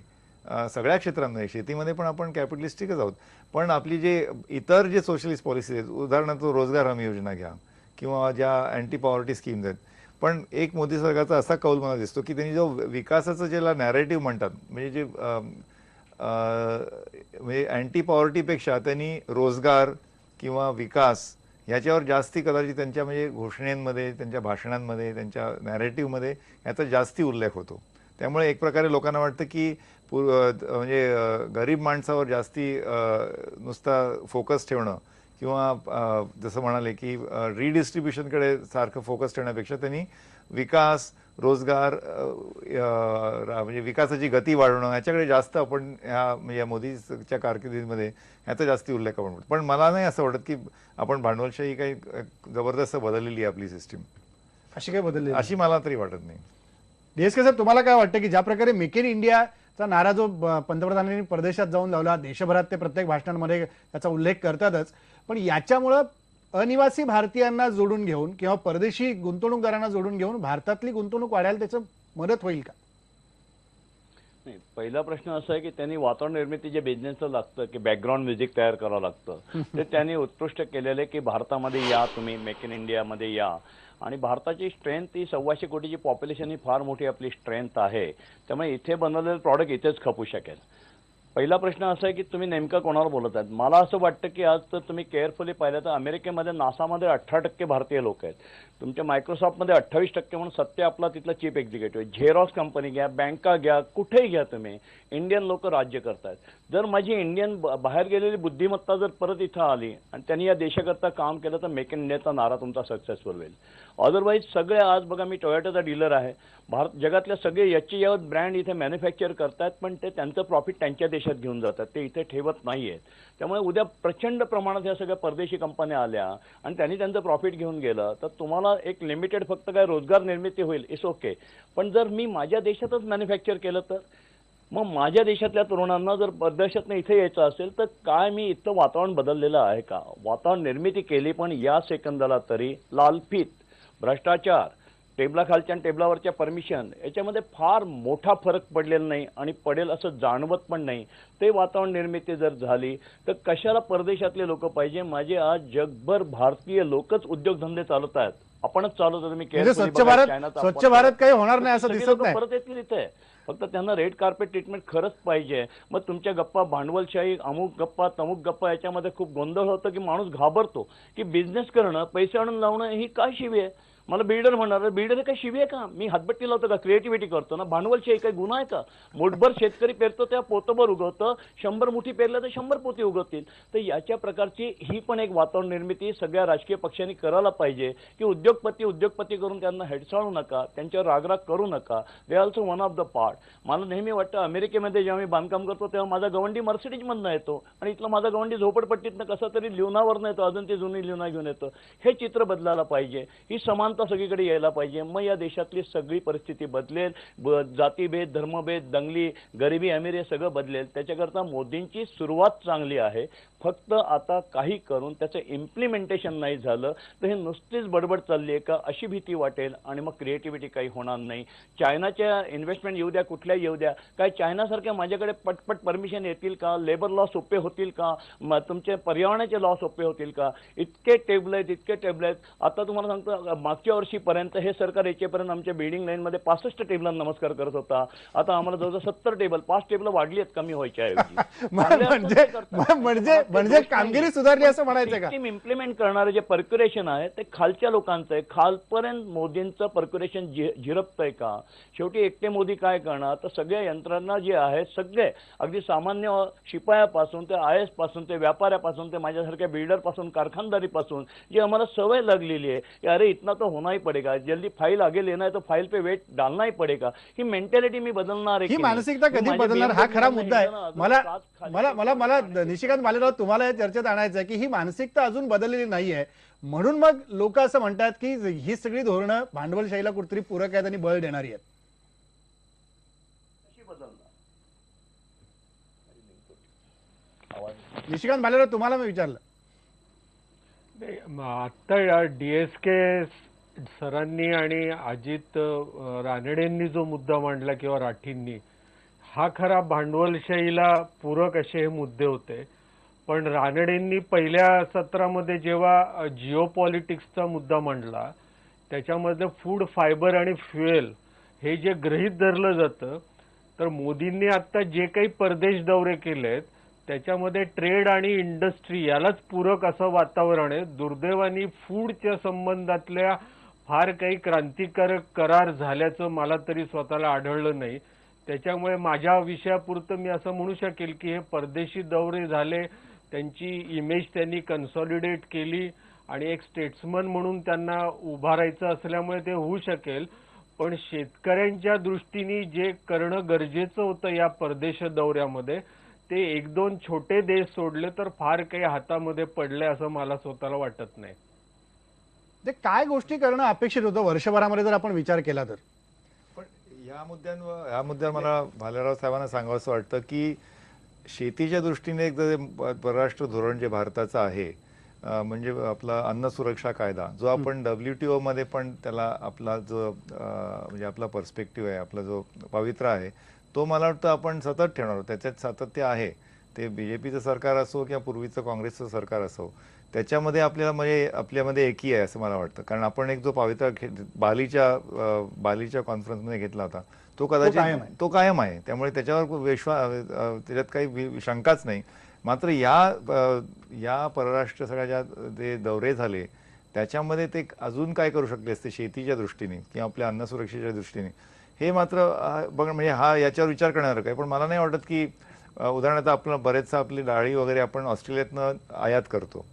S3: सगळ्या क्षेत्रांमध्ये, शेतीमध्ये पण आपण कॅपिटलिस्टिकच आहोत. पण आपली जे इतर जे सोशलिस्ट पॉलिसीज आहेत, उदाहरणार्थ रोजगार हमी योजना घ्या किंवा ज्या अँटी पॉवर्टी स्कीम्स आहेत, पण एक मोदी सरकारचा असा कौल मला दिसतो की त्यांनी जो विकासाचं ज्याला नॅरेटिव्ह म्हणतात, म्हणजे जे म्हणजे अँटी पॉवर्टीपेक्षा त्यांनी रोजगार किंवा विकास याच्यावर जास्ती कदाचित त्यांच्या म्हणजे घोषणेंमध्ये, त्यांच्या भाषणांमध्ये, त्यांच्या नॅरेटिव्हमध्ये याचा जास्ती उल्लेख होतो. त्यामुळे एक प्रकारे लोकांना वाटतं की म्हणजे गरीब माणसावर जास्ती नुसता फोकस ठेवणं किंवा जसं म्हणाले की रिडिस्ट्रीब्युशनकडे सारखं फोकस ठेवण्यापेक्षा त्यांनी विकास, रोजगार म्हणजे विकासाची गती वाढवणं याच्याकडे जास्त आपण या मोदीच्या कारकिर्दीमध्ये याचा जास्ती उल्लेख आपण. पण मला नाही असं वाटत की आपण भांडवलशाही काही जबरदस्त बदललेली आहे आपली सिस्टीम.
S1: अशी काय बदलली
S3: अशी मला तरी वाटत नाही.
S1: डीएसके साहेब, तुम्हाला काय वाटतं की ज्या प्रकारे मेक इन इंडियाचा नारा जो पंतप्रधानांनी परदेशात जाऊन लावला, देशभरात ते प्रत्येक भाषणांमध्ये त्याचा उल्लेख करतातच, पण याच्यामुळं अनिवासी भारतीयांना जोडून घेऊन किंवा परदेशी गुंतवणूकदारांना जोडून घेऊन भारतातली गुंतवणूक वाढायला त्याचं मदत होईल का?
S5: नाही, पहिला प्रश्न असा आहे की त्यांनी वातावरण निर्मिती जे बिझनेसचं लागतं की बॅकग्राऊंड म्युझिक तयार करावं लागतं ते त्यांनी उत्कृष्ट केलेलं की भारतामध्ये या, तुम्ही मेक इन इंडियामध्ये या. आणि भारताची स्ट्रेंथ ही 125 कोटीची पॉप्युलेशन ही फार मोठी आपली स्ट्रेंथ आहे. त्यामुळे इथे बनवलेलं प्रॉडक्ट इथेच खपू शकेल. पहिला प्रश्न असा आहे की तुम्ही नेमकं कोणावर बोलत आहेत. मला असं वाटतं की आज तर तुम्ही केअरफुली पाहिलं तर अमेरिकेमध्ये नासामध्ये 18% भारतीय लोक आहेत. तुमच्या मायक्रोसॉफ्टमध्ये 28% म्हणून सत्य आपला तिथला चीफ एक्झिक्युटिव्ह. झेरॉक्स कंपनी घ्या, बँका घ्या, कुठेही घ्या तुम्ही, इंडियन लोक राज्य करतात. जर माझी इंडियन बाहेर गेलेली बुद्धिमत्ता जर परत इथं आली आणि त्यांनी या देशाकरता काम केलं तर मेक इन इंडियाचा नारा तुमचा सक्सेसफुल होईल. अदरवाईज सगळे आज बघा, मी टोयोटाचा डीलर आहे. जगातल्या सगळे याची ब्रँड इथे मॅन्युफॅक्चर करतात, पण ते त्यांचं प्रॉफिट त्यांच्या देशात घेऊन जातात, ते इथे ठेवत नाहीयेत. त्यामुळे उद्या प्रचंड प्रमाणात या सगळ्या परदेशी कंपन्या आल्या आणि त्यांनी त्यांचं प्रॉफिट घेऊन गेलं तर तुम्हाला एक लिमिटेड फक्त काय रोजगार निर्मिती होईल, इट्स ओके. पण जर मी माझ्या देशातच मॅन्युफॅक्चर केलं तर मग माझ्या देशातल्या तरुणांना जर परदेशातनं इथे यायचं असेल तर काय मी इथलं वातावरण बदललेलं आहे का? वातावरण निर्मिती केली पण या सेकंदाला तरी लालफित, भ्रष्टाचार, टेबलाखालच्या आणि टेबलावरच्या परमिशन याच्यामध्ये फार मोठा फरक पडलेला नाही आणि पडेल असं जाणवत पण नाही. ते वातावरण निर्मिती जर झाली तर कशाला परदेशातले लोक पाहिजे? माझे आज जगभर भारतीय लोकच उद्योगधंदे चालवत आहेत. आपणच चालवतो. तुम्ही
S1: स्वच्छ भारत काही होणार नाही असं दिसत नाही.
S5: परत येतील इथे, फक्त त्यांना रेड कार्पेट ट्रीटमेंट खरंच पाहिजे. मग तुमच्या गप्पा भांडवलशाही, अमुक गप्पा तमुक गप्पा याच्यामध्ये खूप गोंधळ होतो की माणूस घाबरतो की बिझनेस करणं, पैसे आणून लावणं ही काय शिवी आहे. मला बिल्डर म्हणणार, बिल्डर काही शिवी आहे का? मी हातबट्टी लावतो का? क्रिएटिव्हिटी करतो ना. भांडवलशाही काही गुन्हा आहे का? मोठभर शेतकरी पेरतो त्या पोतभर उगवतं, 100 मुठी पेरल्या तर 100 पोती उगवतील. तर याच्या प्रकारची ही पण एक वातावरण निर्मिती सगळ्या राजकीय पक्षांनी करायला पाहिजे की उद्योगपती करून त्यांना हेडसाळू नका, त्यांच्यावर रागराग करू नका. They also one of the part. मला नेहमी वाटतं अमेरिकेमध्ये जेव्हा मी बांधकाम करतो तेव्हा माझा गवंडी मर्सिडीजमधनं येतो आणि इथला माझा गवंडी झोपडपट्टीतनं कसा तरी लिओनावरनं येतो, अजून ती जुनी लिओना घेऊन येतो. हे चित्र बदलायला पाहिजे, ही समानता सगळीकडे यायला पाहिजे. मग या देशातली सगळी परिस्थिती बदलेल. जातीभेद, धर्मभेद, दंगली, गरिबी, अमीर हे सगळं बदलेल. त्याच्याकरता मोदींची सुरुवात चांगली आहे. फक्त आता काही करून त्याचं इम्प्लिमेंटेशन नाही झालं तर हे नुसतीच बडबड चालली आहे का अशी भीती वाटेल आणि मग क्रिएटिव्हिटी काही होणार नाही. चायनाच्या इन्व्हेस्टमेंट येऊ द्या, कुठल्या येऊ द्या, काय चायनासारख्या माझ्याकडे पटपट परमिशन येतील का? लेबर लॉ सोपे होतील का? तुमचे पर्यावरणाचे लॉ सोपे होतील का? इतके टेबल आहेत. आता तुम्हाला सांगतो, मागच्या वर्षीपर्यंत हे सरकार याच्यापर्यंत आमच्या बिल्डिंग लाईनमध्ये 65 टेबलांना नमस्कार करत होता. आता आम्हाला जवळजवळ 70 टेबल, 5 टेबल वाढली आहेत कमी व्हायच्या
S1: म्हणजे कामगिरी सुधारली असं म्हणायचं का?
S5: इम्प्लिमेंट करणारे जे पर्क्युरेशन आहे ते खालच्या लोकांचं आहे. खालपर्यंत मोदींचं पर्क्युरेशन झिरपतंय का? शेवटी एकटे मोदी काय करणार? तर सगळ्या यंत्रणा जे आहेत सगळे, अगदी सामान्य शिपायापासून ते IAS पासून ते व्यापाऱ्यापासून ते माझ्यासारख्या बिल्डर पासून कारखानदारीपासून जी आम्हाला सवय लागलेली आहे की अरे इतना तो होना ही पडेगा, जल्दी फाइल आगे लेना है तो फाइल पे वेट डालना ही पडेगा, ही मेंटॅलिटी मी बदलणार आहे.
S1: ही मानसिकता कधी बदलणार हा खरा मुद्दा आहे. मला निशिकांत भालेराव तुम्हाला या चर्चेत आणायचं आहे की ही मानसिकता अजून बदललेली नाहीये, म्हणून मग लोक असं म्हणतात की ही सगळी धोरणं भांडवलशाहीला कुठेतरी पूरक आहेत आणि बळ देणारी आहेत. निशिकांत भालेराव तुम्हाला मी विचारलं,
S4: आता DSK सरांनी आणि अजित रानडेंनी जो मुद्दा मांडला किंवा राठींनी, हा खरा भांडवलशाहीला पूरक असे हे मुद्दे होते. पण रानडेंनी पहिल्या सत्रामध्ये जेव्हा जिओ पॉलिटिक्सचा मुद्दा मांडला त्याच्यामध्ये फूड, फायबर आणि फ्युएल हे जे गृहीत धरलं जातं, तर मोदींनी आता जे काही परदेश दौरे केलेत त्याच्यामध्ये ट्रेड आणि इंडस्ट्री यालाच पूरक असं वातावरण आहे. दुर्दैवाने फूडच्या संबंधातल्या फार काही क्रांतिकारक करार झाल्याचं मला तरी स्वतःला आढळलं नाही. त्याच्यामुळे माझ्या विषयापुरतं मी असं म्हणू शकेल की हे परदेशी दौरे झाले, त्यांची इमेज त्यांनी कन्सॉलिडेट केली आणि एक स्टेट्समन म्हणून त्यांना उभारायचं असल्यामुळे ते होऊ शकेल. पण शेतकऱ्यांच्या दृष्टीने जे करणं गरजेचं होतं या परदेश दौऱ्यामध्ये, ते 1-2 छोटे देश सोडले तर फार काही हातामध्ये पडले असं मला स्वतःला वाटत नाही.
S1: ते काय गोष्टी करणं अपेक्षित होतं वर्षभरामध्ये जर आपण विचार केला तर?
S3: पण ह्या मुद्द्यावर मला भालेराव साहेबांना सांगावंसं वाटतं की शेतीच्या दृष्टीने एक परराष्ट्र धोरण जे भारताचं आहे, म्हणजे आपला अन्न सुरक्षा कायदा, जो आपण WTO मध्ये पण त्याला आपला जो म्हणजे आपला पर्स्पेक्टिव्ह आहे, आपला जो पवित्रा आहे, तो मला वाटतं आपण सतत ठेवणार आहोत. त्याच्यात सातत्य आहे. ते BJPचं सरकार असो किंवा पूर्वीचं काँग्रेसचं सरकार असो, त्याच्यामध्ये आपल्याला म्हणजे आपल्यामध्ये एकी आहे असं मला वाटतं. कारण आपण एक जो पवित्रा बालीच्या कॉन्फरन्समध्ये घेतला होता तो कदाचित तो कायम आहे. त्यामुळे त्याच्यावर त्याच्यात काही शंकाच नाही. मात्र या परराष्ट्र सगळ्या ज्या ते दौरे झाले त्याच्यामध्ये ते अजून काय करू शकले असते शेतीच्या दृष्टीने किंवा आपल्या अन्न सुरक्षेच्या दृष्टीने, हे मात्र बघ म्हणजे हा याच्यावर विचार करणार काय. पण मला नाही वाटत की उदाहरणार्थ आपण बरेचसा आपली डाळी वगैरे आपण ऑस्ट्रेलियातनं आयात करतो,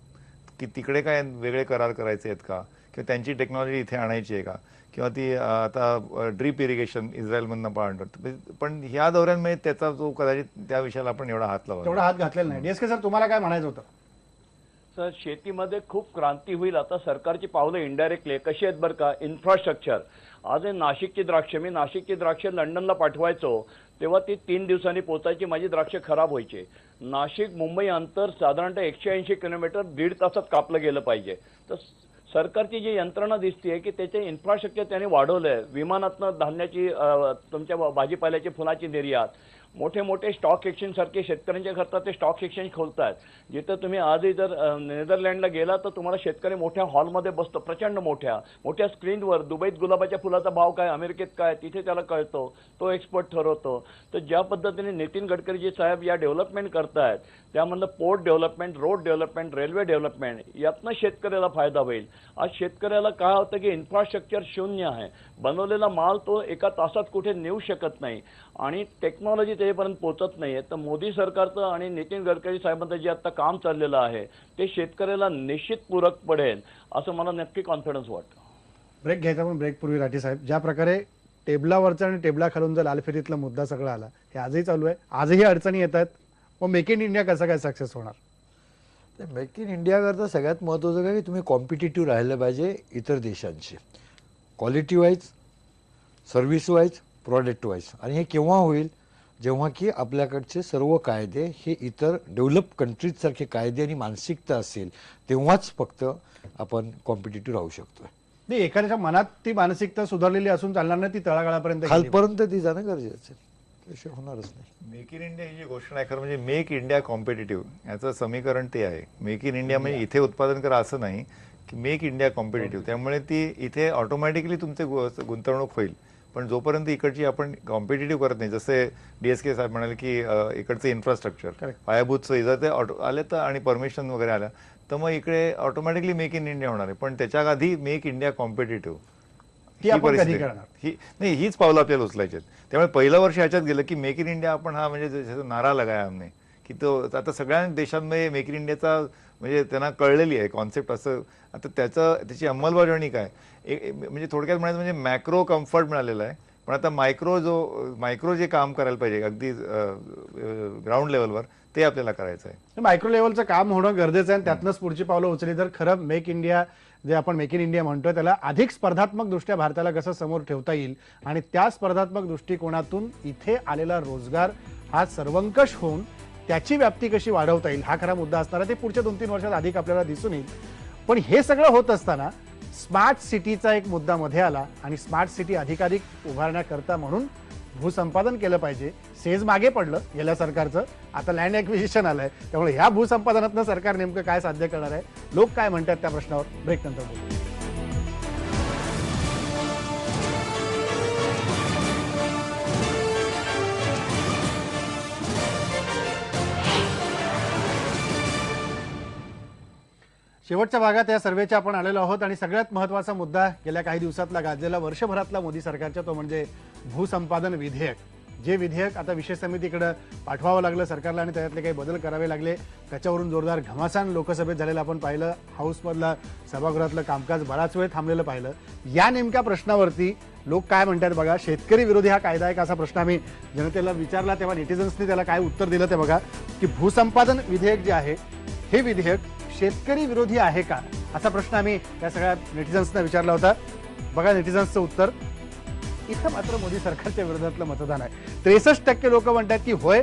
S3: की तिकडे काय वेगळे करार करायचे आहेत का, किंवा त्यांची टेक्नॉलॉजी इथे आणायची आहे का, किंवा ती आता ड्रीप इरिगेशन इस्रायलमधनं पण ह्या दौऱ्यांमध्ये त्याचा जो कदाचित त्या विषयाला आपण एवढा हात
S1: घातलेला नाही. DSK सर तुम्हाला काय म्हणायचं होतं?
S5: सर, शेतीमध्ये खूप क्रांती होईल. आता सरकारची पावलं इनडायरेक्टली कशी आहेत बरं का? इन्फ्रास्ट्रक्चर. आज नाशिकची द्राक्ष लंडनला पाठवायचो तेव्हा ती 3 दिवसांनी पोहोचायची, माझी द्राक्ष खराब व्हायची. नाशिक मुंबई अंतर साधारणतः 180 किलोमीटर 1.5 तासात कापलं गेलं पाहिजे. तर सरकारची जी यंत्रणा दिसते की त्याचे इन्फ्रास्ट्रक्चर त्यांनी वाढवलंय. विमानातनं धान्याची, तुमच्या भाजीपाल्याची, फुलाची निर्यात, मोठे मोठे स्टॉक एक्सचेंज सारखे शेतकऱ्यांच्या करता ते स्टॉक एक्सचेंज खोलतात, जिथं तुम्ही आजही जर नेदरलँडला गेला तर तुम्हाला शेतकरी मोठ्या हॉलमध्ये बसतो, प्रचंड मोठ्या स्क्रीनवर दुबईत गुलाबाच्या फुलाचा भाव काय, अमेरिकेत काय, तिथे त्याला कळतो, तो एक्सपर्ट ठरवतो. तर ज्या पद्धतीने नितीन गडकरीजी साहेब या डेव्हलपमेंट करतायत, त्यामधलं port development, road development, railway development, यातनं शेतकऱ्याला फायदा होईल. आज शेतकऱ्याला काय होतं की इन्फ्रास्ट्रक्चर शून्य आहे, बनवलेला माल तो एका तासात कुठे नेऊ शकत नाही आणि टेक्नॉलॉजी त्याच्यापर्यंत पोहोचत नाहीये. तर मोदी सरकारचं आणि नितीन गडकरी साहेबांचं जे आता काम चाललेलं आहे ते शेतकऱ्याला निश्चित पूरक पडेल असं मला नक्की कॉन्फिडन्स वाटतं.
S1: ब्रेक घ्यायचा पण ब्रेकपूर्वी राठी साहेब, ज्या प्रकारे टेबलावरचा आणि टेबलाखालून जो लालफिरीतला मुद्दा सगळा आला, हे आजही चालू आहे, आजही अडचणी येत आहेत. मग मेक इन इंडिया कसं काय सक्सेस होणार?
S2: मेक इन इंडिया करता सगळ्यात महत्त्वाचं काय की तुम्ही कॉम्पिटिटिव्ह राहिलं पाहिजे इतर देशांशी, quality wise, service wise, product wise. आणि हे केव्हा होईल? जेव्हा की आपल्याकडचे सर्व कायदे हे इतर डेव्हलप कंट्रीजसारखे कायदे आणि मानसिकता असेल, तेव्हाच फक्त आपण कॉम्पिटिटिव्ह राहू शकतोय.
S1: नाही, एखाद्याच्या मनात ती मानसिकता सुधारलेली असून चालणार नाही, ती तळागाळापर्यंत गेली.
S2: खालपर्यंत ती जाणं गरजेचं आहे, त्याशिवाय होणारच नाही.
S3: मेक इन इंडिया ही जी घोषणा आहे खरं म्हणजे मेक इंडिया कॉम्पिटिटिव्ह याचं समीकरण ते आहे. मेक इन इंडिया म्हणजे इथे उत्पादन करा असं नाही की मेक इंडिया कॉम्पिटिटिव्ह. त्यामुळे ती इथे ऑटोमॅटिकली तुमचे गुंतवणूक होईल. पण जोपर्यंत इकडची आपण कॉम्पिटिटिव्ह करत नाही, जसे DSK साहेब म्हणाले की इकडचं इन्फ्रास्ट्रक्चर, पायाभूत सोयी जर ते आले तर आणि परमिशन वगैरे आल्या तर मग इकडे ऑटोमॅटिकली मेक इन इंडिया होणार आहे. पण त्याच्या आधी मेक इंडिया कॉम्पिटिटिव्ह
S1: ती आपण कधी करणार?
S3: हीच पावलं आपल्याला उचलायची आहेत. त्यामुळे पहिलं वर्ष ह्याच्यात गेलं की मेक इन इंडिया आपण हा म्हणजे नारा लगाया हमने की तो आता सगळ्या देशांमध्ये मेक इन इंडियाचा म्हणजे त्यांना कळलेली आहे कॉन्सेप्ट. असं आता त्याची अंमलबजावणी काय म्हणजे थोडक्यात म्हणायचं म्हणजे मॅक्रो कम्फर्ट मिळालेला आहे, पण आता मायक्रो जे काम करायला पाहिजे अगदी ग्राउंड लेवलवर ते आपल्याला करायचं आहे.
S1: मायक्रो लेवलचं काम होणं गरजेचं आहे आणि त्यातनंच पुढची पावलं उचलली तर खरं मेक इंडिया जे आपण मेक इन इंडिया म्हणतोय त्याला अधिक स्पर्धात्मक दृष्ट्या भारताला कसं समोर ठेवता येईल आणि त्या स्पर्धात्मक दृष्टिकोनातून इथे आलेला रोजगार हा सर्वंकष होऊन त्याची व्याप्ती कशी वाढवता येईल हा खरा मुद्दा असणार आहे. ते पुढच्या 2-3 वर्षात अधिक आपल्याला दिसून येईल. पण हे सगळं होत असताना स्मार्ट सिटीचा एक मुद्दा मध्ये आला आणि स्मार्ट सिटी अधिकाधिक उभारण्याकरता म्हणून भूसंपादन केलं पाहिजे. सेज मागे पडलं गेल्या सरकारचं, आता लँड ॲक्विजिशन आलंय. त्यामुळे ह्या भूसंपादनातनं सरकार नेमकं काय साध्य करणार आहे, लोक काय म्हणतात त्या प्रश्नावर ब्रेक नंतर बोलू. शेवटच्या भागात या सर्वेच्या आपण आलेलो आहोत आणि सगळ्यात महत्त्वाचा मुद्दा गेल्या काही दिवसातला गाजलेला वर्षभरातला मोदी सरकारचा तो म्हणजे भूसंपादन विधेयक. जे विधेयक आता विशेष समितीकडे पाठवावं लागलं सरकारला आणि त्यातले काही बदल करावे लागले. त्याच्यावरून जोरदार घमासान लोकसभेत झालेलं आपण पाहिलं. हाऊसमधलं सभागृहातलं कामकाज बराच वेळ थांबलेलं पाहिलं. या नेमक्या प्रश्नावरती लोक काय म्हणतात बघा. शेतकरी विरोधी हा कायदा आहे का असा प्रश्न आम्ही जनतेला विचारला तेव्हा नेटिझन्सनी त्याला काय उत्तर दिलं ते बघा की भूसंपादन विधेयक जे आहे हे विधेयक शेतकरी विरोधी आहे का असा प्रश्न आम्ही या सगळ्या नेटिझन्सना विचारला होता. बघा नेटिझन्सचं उत्तर. इथं मात्र मोदी सरकारच्या विरोधातलं मतदान आहे. 63% लोक म्हणतात की होय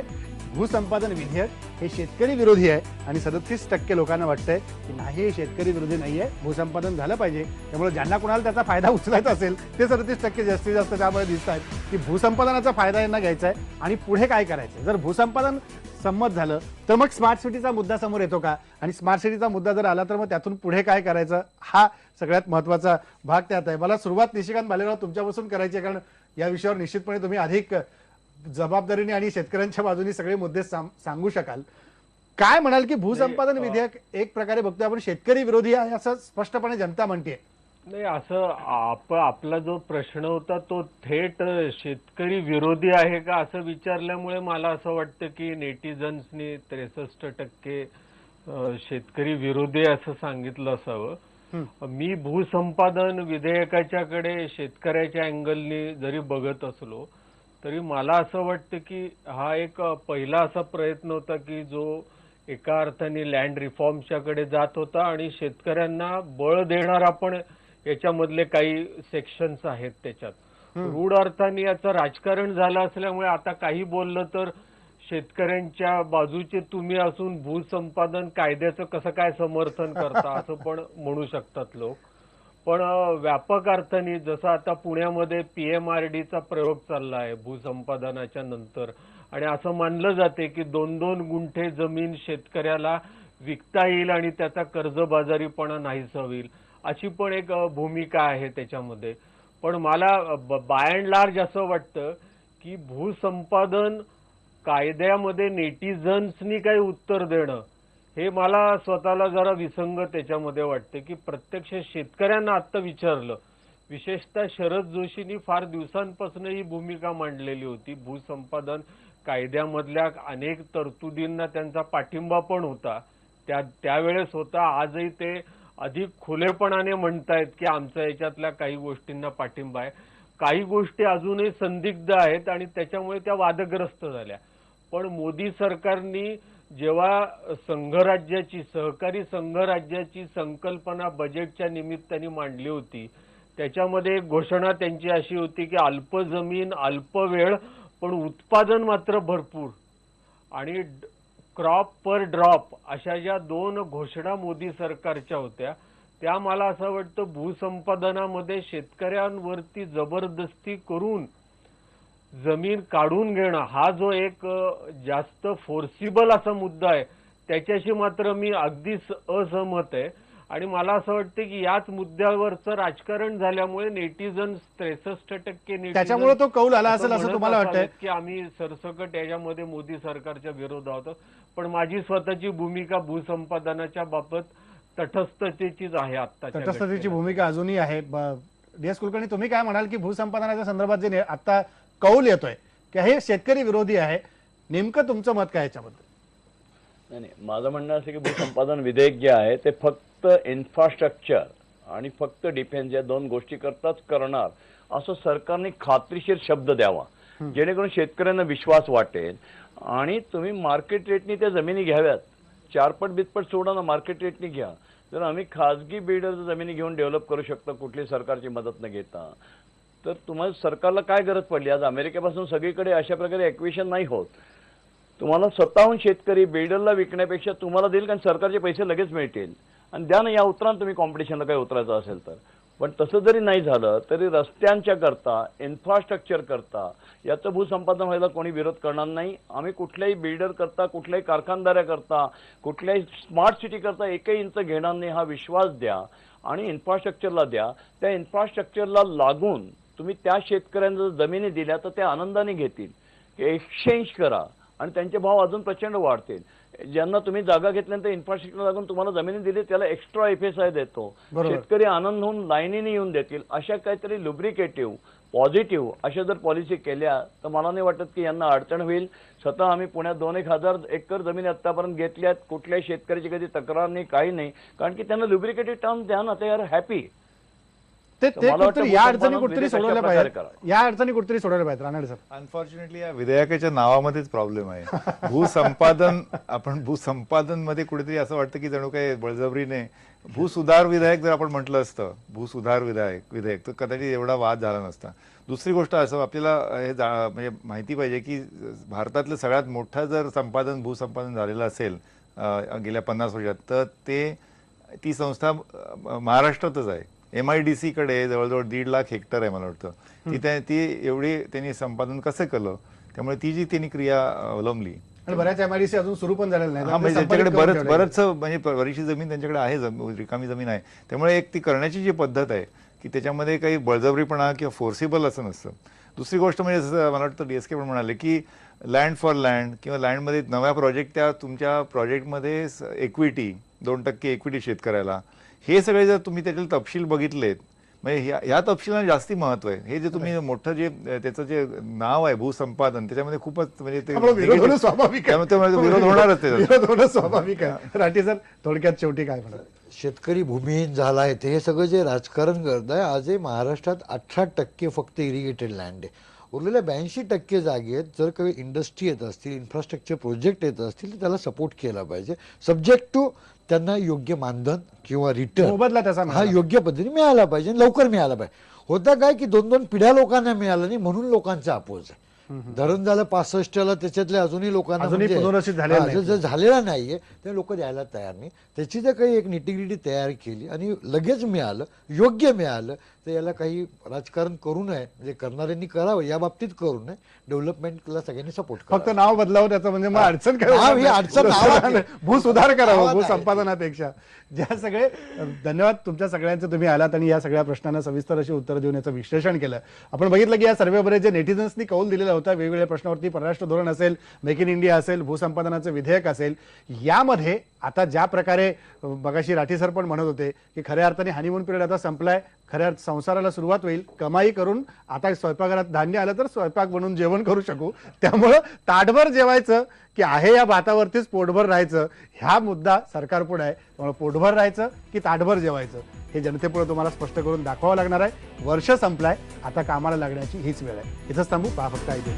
S1: भूसंपादन विधेयक हे शेतकरी विरोधी आहे आणि 37% लोकांना वाटतंय की नाही हे शेतकरी विरोधी नाहीये, भूसंपादन झालं पाहिजे. त्यामुळे ज्यांना कोणाला त्याचा फायदा उचलायचा असेल ते 37% जास्तीत जास्त त्यामुळे दिसत आहेत की भूसंपादनाचा फायदा यांना घ्यायचा आहे आणि पुढे काय करायचं. जर भूसंपादन संमत झालं तर मग स्मार्ट सिटीचा मुद्दा समोर येतो का आणि स्मार्ट सिटीचा मुद्दा जर आला तर मग त्यातून पुढे काय करायचं हा सगळ्यात महत्त्वाचा भाग त्यात आहे. मला सुरुवात निशिकांत भालेराव तुमच्यापासून करायची आहे कारण या विषयावर निश्चितपणे तुम्ही अधिक जबाबदारीने आणि शेतकऱ्यांच्या बाजूने सगळे मुद्दे सांगू शकाल. काय म्हणाल की भूसंपादन विधेयक एक प्रकारे बघतोय आपण शेतकरी विरोधी आहे असं स्पष्टपणे जनता म्हणते.
S4: नाही, असं आपला जो प्रश्न होता तो थेट शेतकरी विरोधी आहे का असं विचारल्यामुळे मला असं वाटतं की नेटिझन्सनी 63% शेतकरी विरोधी असं सांगितलं असावं. मी भूसंपादन विधेयकाच्याकडे शेतकऱ्याच्या अँगलनी जरी बघत असलो तरी मला असं वाटतं की हा एक पहिला असा प्रयत्न होता की जो एका अर्थाने लँड रिफॉर्मच्याकडे जात होता आणि शेतकऱ्यांना बळ देणारा पण याच्यामधले काही सेक्शन्स आहेत त्याच्यात. रूढ अर्थाने याचं राजकारण झालं असल्यामुळे आता काही बोललं तर शेतकऱ्यांच्या बाजूचे तुम्ही असून भूसंपादन कायद्याचं कसं काय समर्थन करता असं पण म्हणू शकतात लोक. पण व्यापक अर्थाने जसं आता पुण्यामध्ये PMRDचा प्रयोग चालला आहे भूसंपादनाच्या नंतर आणि असं मानलं जाते की 2-2 गुंठे जमीन शेतकऱ्याला विकता येईल आणि त्याचा कर्जबाजारीपणा नाहीसा होईल, अशी पण एक भूमिका आहे त्याच्यामध्ये. पण मला बाय अँड लार्ज असं वाटतं की भूसंपादन कायद्यामध्ये नेटिझन्सनी काही उत्तर देणं हे मला स्वतःला जरा विसंगत त्याच्यामध्ये वाटते की प्रत्यक्ष शेतकऱ्यांना आत्ता विचारलं, विशेषतः शरद जोशींनी फार दिवसांपासून ही भूमिका मांडलेली होती. भूसंपादन कायद्यामधल्या अनेक तरतुदींना त्यांचा पाठिंबा पण होता, त्यावेळेस होता. आजही ते अधिक खुलेपणाने म्हणतायत की आमच्या याच्यातल्या काही गोष्टींना पाठिंबा आहे. काही गोष्टी अजूनही संदिग्ध आहेत आणि त्याच्यामुळे त्या वादग्रस्त झाल्या. पण मोदी सरकारनी जेव्हा संघराज्याची, सहकारी संघराज्याची संकल्पना बजेटच्या निमित्ताने मांडली होती, त्याच्यामध्ये एक घोषणा त्यांची अशी होती की अल्प जमीन, अल्प वेळ, पण उत्पादन मात्र भरपूर, आणि क्रॉप पर ड्रॉप, अशा ज्या 2 घोषणा मोदी सरकारच्या होत्या, त्या मला असं वाटतं भूसंपादनामध्ये शेतकऱ्यांवरती जबरदस्ती करून जमीन काढून घेणं हा जो एक जास्त फोर्सिबल असा मुद्दा आहे, त्याच्याशी मात्र मी अगदीच असहमत आहे. आणि मला असं वाटतं की याच मुद्द्यावरचं राजकारण झाल्यामुळे नेटिझन्स 63%
S1: त्याच्यामुळे तो कौल आला असेल असं तुम्हाला वाटतंय
S4: की आम्ही सरसकट याच्यामध्ये मोदी सरकारच्या विरोधात. पण माझी स्वतःची भूमिका भूसंपादनाच्या बाबत तटस्थतेचीच आहे. आता
S1: तटस्थतेची भूमिका अजूनही आहे. DS कुलकर्णी, तुम्ही काय म्हणाल की भूसंपादनाच्या संदर्भात जे आता कौल येतोय की हे शेतकरी विरोधी आहे, नेमकं तुमचं मत काय याच्याबद्दल?
S5: नाही, माझं म्हणणं असं की भूसंपादन विधेयक जे आहे ते फक्त इन्फ्रास्ट्रक्चर आणि फक्त डिफेन्स या 2 गोष्टी करताच करणार असं सरकारने खात्रीशीर शब्द द्यावा, जेणेकरून शेतकऱ्यांना विश्वास वाटेल. आणि तुम्ही मार्केट रेटनी त्या जमिनी घ्याव्यात, 4पट बितपट सोडा ना, मार्केट रेटनी घ्या. जर आम्ही खाजगी बिल्डर जमिनी घेऊन डेव्हलप करू शकतो कुठली सरकारची मदत न घेता, तर तुम्हाला सरकारला काय गरज पडली? आज अमेरिकेपासून सगळीकडे अशा प्रकारे ॲक्विशन नाही होत. तुम्हाला स्वतःहून शेतकरी बिल्डरला विकण्यापेक्षा तुम्हाला देईल, कारण सरकारचे पैसे लगेच मिळतील, आणि द्या ना, या उतरान तुम्ही कॉम्पिटिशनला काही उतरायचं असेल तर. पण तसं जरी नाही झालं तरी रस्त्यांच्या करता, इन्फ्रास्ट्रक्चर करता याचं भूसंपादन व्हायला कोणी विरोध करणार नाही. आम्ही कुठल्याही बिल्डर करता, कुठल्याही कारखानदाऱ्या करता, कुठल्याही स्मार्ट सिटी करता 1 इंच घेणार नाही, हा विश्वास द्या आणि इन्फ्रास्ट्रक्चरला द्या. त्या इन्फ्रास्ट्रक्चरला लागून तुम्ही त्या जर जमिनी दिल्या तर ते आनंदाने घेतील. एक्सचेंज करा आणि त्यांचे भाव अजून प्रचंड वाढतील. ज्यांना तुम्ही जागा घेतल्यानंतर इन्फ्रास्ट्रक्चर लागून तुम्हाला जमिनी दिली त्याला एक्स्ट्रा FSI देतो, शेतकरी आनंद होऊन लाईनीने येऊन देतील. अशा काहीतरी लुब्रिकेटिव्ह, पॉझिटिव्ह अशा जर पॉलिसी केल्या तर मला नाही वाटत की यांना अडचण होईल. स्वतः आम्ही पुण्यात 2-1 हजार एकर जमिनी आतापर्यंत घेतल्यात, कुठल्याही शेतकऱ्याची कधी तक्रार नाही, काही नाही, कारण की त्यांना लुब्रिकेटिव्ह टर्म द्या ना, ते आर हॅपी.
S1: ते कुठेतरी या अडचणी कुठेतरी सोडवल्या पाहिजेत, या अडचणी कुठेतरी सोडवल्या पाहिजेत. रानडे सर,
S3: अनफॉर्च्युनेटली या विधेयकाच्या नावामध्येच प्रॉब्लेम आहे. भूसंपादन, आपण भूसंपादन मध्ये कुठेतरी असं वाटतं की जणू काही बळजबरीने भूसुधार विधेयक जर आपण म्हटलं असतं, भूसुधार विधेयक, तर कदाचित एवढा वाद झाला नसता. दुसरी गोष्ट असं आपल्याला हे म्हणजे माहिती पाहिजे की भारतातलं सगळ्यात मोठं जर भूसंपादन झालेलं असेल गेल्या 50 वर्षात तर ती संस्था महाराष्ट्रातच आहे. MIDC कडे जवळजवळ 1.5 लाख हेक्टर आहे मला वाटतं. ती एवढी त्यांनी संपादन कसं केलं, त्यामुळे ती जी त्यांनी क्रिया अवलंबली.
S1: आणि बऱ्याच MIDC अजून सुरू पण झालेलं नाही.
S3: म्हणजे त्यांच्याकडे बरंच म्हणजे बरीचशी जमीन त्यांच्याकडे आहे, रिकामी जमीन आहे. त्यामुळे एक ती करण्याची जी पद्धत आहे की त्याच्यामध्ये काही बळजबरीपणा किंवा फोर्सिबल असं नसतं. दुसरी गोष्ट म्हणजे जसं मला वाटतं DSK पण म्हणाले की लँड फॉर लँड किंवा लँडमध्ये नव्या प्रोजेक्ट, त्या तुमच्या प्रोजेक्टमध्ये इक्विटी 2% इक्विटी शेतकऱ्याला, हे सगळे जर तुम्ही त्यातील तपशील बघितलेत, म्हणजे ह्या तपशिलांना जास्ती महत्व आहे. हे जे तुम्ही मोठं जे त्याचं जे नाव आहे भूसंपादन, त्याच्यामध्ये खूपच म्हणजे ते
S1: विरोध होणं स्वाभाविक आहे.
S3: विरोध होणारच आहे.
S1: विरोध होणं स्वाभाविक आहे. राठी सर, थोडक्यात शेवटी काय म्हणा?
S2: शेतकरी भूमिहीन झाला आहे, हे सगळं जे राजकारण करत आहे, आजही महाराष्ट्रात 18% फक्त इरिगेटेड लँड आहे. उरलेल्या 82% जागेत जर काही इंडस्ट्री येत असतील, इन्फ्रास्ट्रक्चर प्रोजेक्ट येत असतील तर त्याला सपोर्ट केला पाहिजे, सब्जेक्ट टू त्यांना योग्य मानधन किंवा रिटर्न
S1: मोबदला त्याचा
S2: हा योग्य पद्धतीने मिळाला पाहिजे, लवकर मिळाला पाहिजे. होता काय की 2-2 पिढ्या लोकांना मिळालं नाही म्हणून लोकांचा अपोज आहे. धरण झालं 65ला, त्याच्यातले अजूनही लोकांना
S1: अजूनही पुनर्रचित झालेलं नाही.
S2: जर झालेला नाहीये ते लोक द्यायला तयार नाही. त्याची जर काही एक निटिग्रिटी तयार केली आणि लगेच मिळालं, योग्य मिळालं, तर याला काही राजकारण करू नये, म्हणजे करणाऱ्यांनी करावं, या बाबतीत करू नये. डेव्हलपमेंटला सगळ्यांनी सपोर्ट
S1: फक्त
S2: करावं.
S1: नाव बदलावं त्याचं, म्हणजे मग अडचण काय
S2: नाव
S1: होणार
S2: ही
S1: नाही.
S2: अडचण नावात आहे.
S1: भूसुधार करावं
S2: नावात आहे.
S1: भूसंपादनापेक्षा. ज्या सगळे धन्यवाद तुमच्या सगळ्यांचे, तुम्ही आलात आणि या सगळ्या प्रश्नांना सविस्तर अशी उत्तर देऊन याचं विश्लेषण केलं. आपण बघितलं की या सर्वेमध्ये जे नेटिझन्सनी कौल दिलेला होता वेगवेगळ्या प्रश्नावरती, परराष्ट्र धोरण असेल, मेक इन इंडिया असेल, भूसंपादनाचं विधेयक असेल, यामध्ये आता ज्या प्रकारे मगाशी राठी सर पण म्हणत होते की खऱ्या अर्थाने हनीमून पिरियड आता संपलाय, खऱ्या संसाराला सुरुवात होईल, कमाई करून आता स्वयंपाकघरात धान्य आलं तर स्वयंपाक बनवून जेवण करू शकू, त्यामुळं ताटभर जेवायचं की आहे या भातावरतीच पोटभर राहायचं, ह्या मुद्दा सरकारपुढे आहे. त्यामुळे पोटभर राहायचं की ताटभर जेवायचं हे जनतेपुढे तुम्हाला स्पष्ट करून दाखवावं लागणार आहे. वर्ष संपलाय, आता कामाला लागण्याची हीच वेळ आहे. इथंच थांबू, पहा फक्त ऐकू.